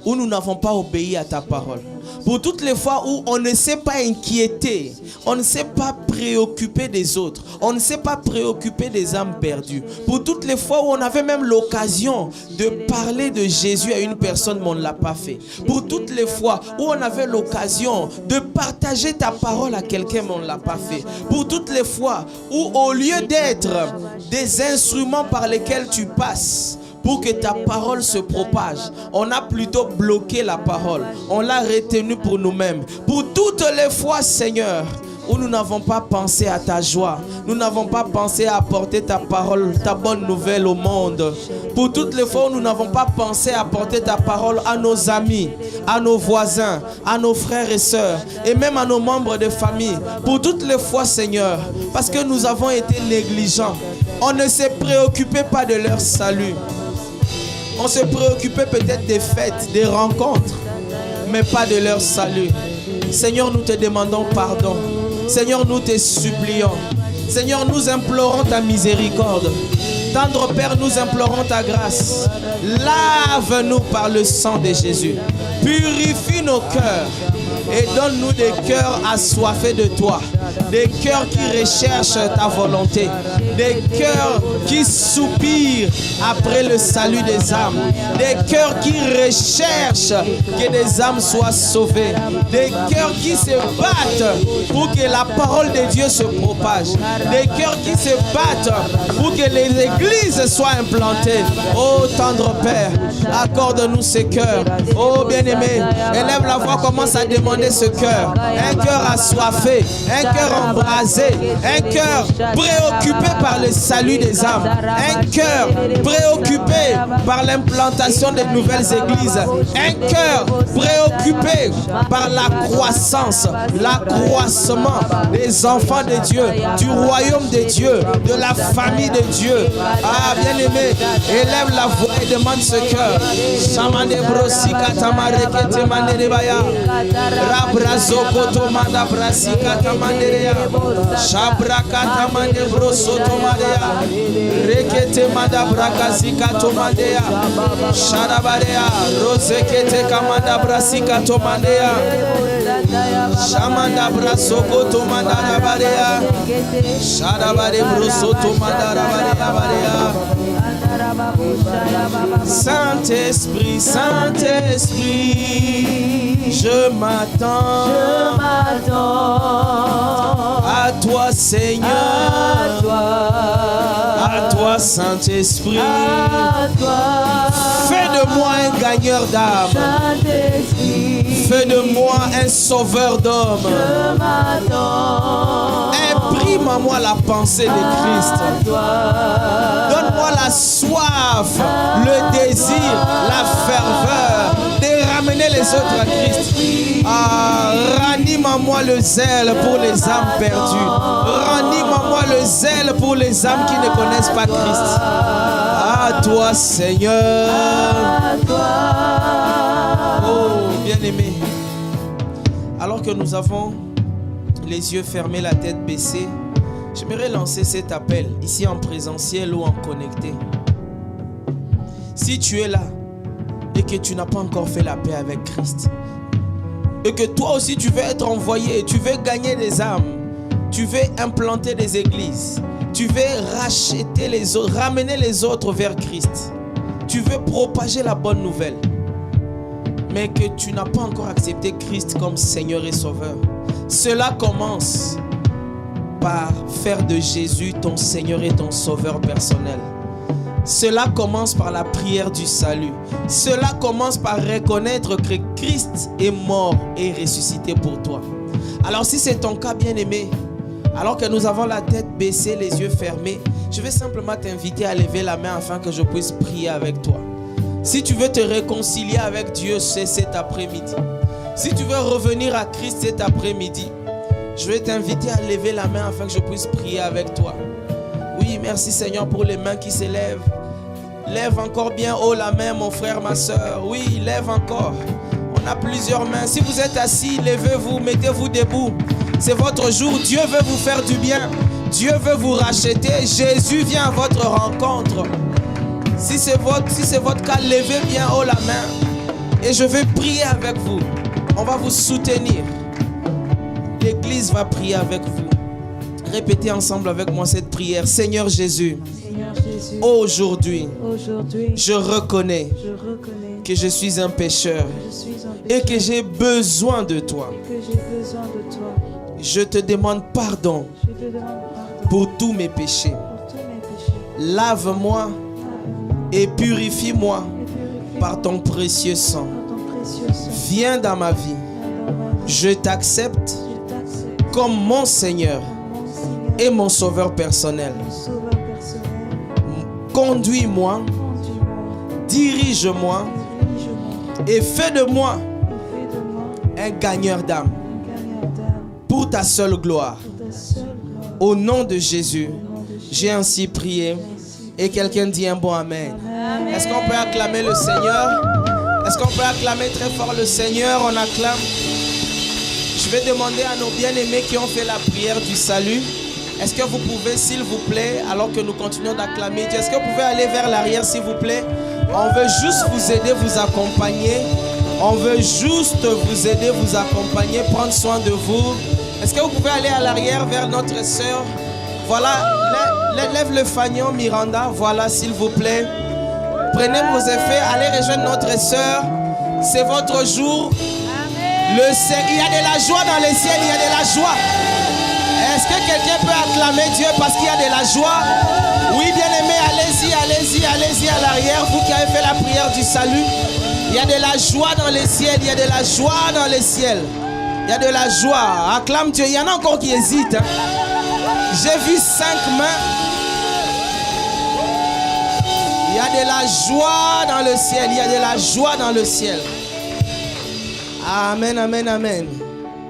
où nous n'avons pas obéi à ta parole. Pour toutes les fois où on ne s'est pas inquiété, on ne s'est pas préoccupé des autres, on ne s'est pas préoccupé des âmes perdues. Pour toutes les fois où on avait même l'occasion de parler de Jésus à une personne, mais on ne l'a pas fait. Pour toutes les fois où on avait l'occasion de partager ta parole à quelqu'un, mais on ne l'a pas fait. Pour toutes les fois où, au lieu d'être des instruments par lesquels tu passes, pour que ta parole se propage, on a plutôt bloqué la parole. On l'a retenue pour nous-mêmes. Pour toutes les fois, Seigneur, où nous n'avons pas pensé à ta joie, nous n'avons pas pensé à apporter ta parole, ta bonne nouvelle au monde. Pour toutes les fois où nous n'avons pas pensé à apporter ta parole à nos amis, à nos voisins, à nos frères et sœurs, et même à nos membres de famille. Pour toutes les fois, Seigneur, parce que nous avons été négligents. On ne s'est préoccupé pas de leur salut. On se préoccupait peut-être des fêtes, des rencontres, mais pas de leur salut. Seigneur, nous te demandons pardon. Seigneur, nous te supplions. Seigneur, nous implorons ta miséricorde. Tendre Père, nous implorons ta grâce. Lave-nous par le sang de Jésus. Purifie nos cœurs et donne-nous des cœurs assoiffés de toi. Des cœurs qui recherchent ta volonté. Des cœurs qui soupirent après le salut des âmes. Des cœurs qui recherchent que des âmes soient sauvées. Des cœurs qui se battent pour que la parole de Dieu se propage. Des cœurs qui se battent pour que les églises soient implantées. Oh tendre Père, accorde-nous ces cœurs. Oh bien-aimé, élève la voix, commence à demander ce cœur. Un cœur assoiffé, un cœur embrasé, un cœur préoccupé par le salut des âmes, un cœur préoccupé par l'implantation de nouvelles églises, un cœur préoccupé par la croissance, l'accroissement des enfants de Dieu, du royaume de Dieu, de la famille de Dieu. Ah bien-aimé, élève la voix et demande ce cœur. Shamande brosika tamareke temande debaya. Rabrazo koto manda brasika tamandeya. Shabraka tamande brosoto madeya. Rekete manda brakazika tomandeya. Shadabarea rozekete kamanda brasika tomandeya. Shamanda brasoko tomanda rabarea. Shadabare brosoto manda rabarea. Saint-Esprit, Saint-Esprit, je m'attends à toi, Seigneur, à toi, Saint-Esprit. Fais de moi un gagneur d'âme. Fais de moi un sauveur d'hommes. Imprime à moi la pensée de Christ. Donne-moi la soif, le désir, la ferveur de ramener les autres à Christ. Ranime à moi le zèle pour les âmes perdues. Ranime à moi le zèle pour les âmes qui ne connaissent pas Christ. À toi, Seigneur. Oh, bien-aimé. Alors que nous avons les yeux fermés, la tête baissée, j'aimerais lancer cet appel ici en présentiel ou en connecté. Si tu es là et que tu n'as pas encore fait la paix avec Christ, et que toi aussi tu veux être envoyé, tu veux gagner des âmes, tu veux implanter des églises, tu veux racheter les autres, ramener les autres vers Christ, tu veux propager la bonne nouvelle, mais que tu n'as pas encore accepté Christ comme Seigneur et Sauveur, cela commence par faire de Jésus ton Seigneur et ton Sauveur personnel. Cela commence par la prière du salut. Cela commence par reconnaître que Christ est mort et ressuscité pour toi. Alors si c'est ton cas, bien-aimé, alors que nous avons la tête baissée, les yeux fermés, je vais simplement t'inviter à lever la main afin que je puisse prier avec toi. Si tu veux te réconcilier avec Dieu, c'est cet après-midi. Si tu veux revenir à Christ cet après-midi, je vais t'inviter à lever la main afin que je puisse prier avec toi. Oui, merci Seigneur pour les mains qui s'élèvent. Lève encore bien haut la main, mon frère, ma soeur. Oui, lève encore. On a plusieurs mains. Si vous êtes assis, levez-vous, mettez-vous debout. C'est votre jour. Dieu veut vous faire du bien. Dieu veut vous racheter. Jésus vient à votre rencontre. Si c'est votre cas, levez bien haut la main. Et je vais prier avec vous. On va vous soutenir. L'église va prier avec vous. Répétez ensemble avec moi cette prière. Seigneur Jésus, aujourd'hui, je reconnais que je suis un pécheur et que j'ai besoin de toi. Je te demande pardon pour tous mes péchés. Lave-moi et purifie-moi par ton précieux sang. Viens dans ma vie. Je t'accepte comme mon Seigneur et mon Sauveur personnel. Conduis-moi, dirige-moi et fais de moi un gagneur d'âme pour ta seule gloire. Au nom de Jésus, j'ai ainsi prié. Et quelqu'un dit un bon amen. Est-ce qu'on peut acclamer le Seigneur? Est-ce qu'on peut acclamer très fort le Seigneur? On acclame. Je vais demander à nos bien-aimés qui ont fait la prière du salut. Est-ce que vous pouvez, s'il vous plaît, alors que nous continuons d'acclamer Dieu, est-ce que vous pouvez aller vers l'arrière, s'il vous plaît? On veut juste vous aider, vous accompagner. On veut juste vous aider, vous accompagner, prendre soin de vous. Est-ce que vous pouvez aller à l'arrière vers notre sœur? Voilà, lève le fanion, Miranda. Voilà, s'il vous plaît. Prenez vos effets, allez rejoindre notre sœur. C'est votre jour. Il y a de la joie dans les ciels, il y a de la joie. Est-ce que quelqu'un peut acclamer Dieu parce qu'il y a de la joie? Oui, bien-aimés, allez-y à l'arrière, vous qui avez fait la prière du salut. Il y a de la joie dans les ciels, il y a de la joie dans les ciels. Il y a de la joie. Acclame Dieu. Il y en a encore qui hésitent. J'ai vu 5 mains. Il y a de la joie dans le ciel. Il y a de la joie dans le ciel. Amen, amen, amen.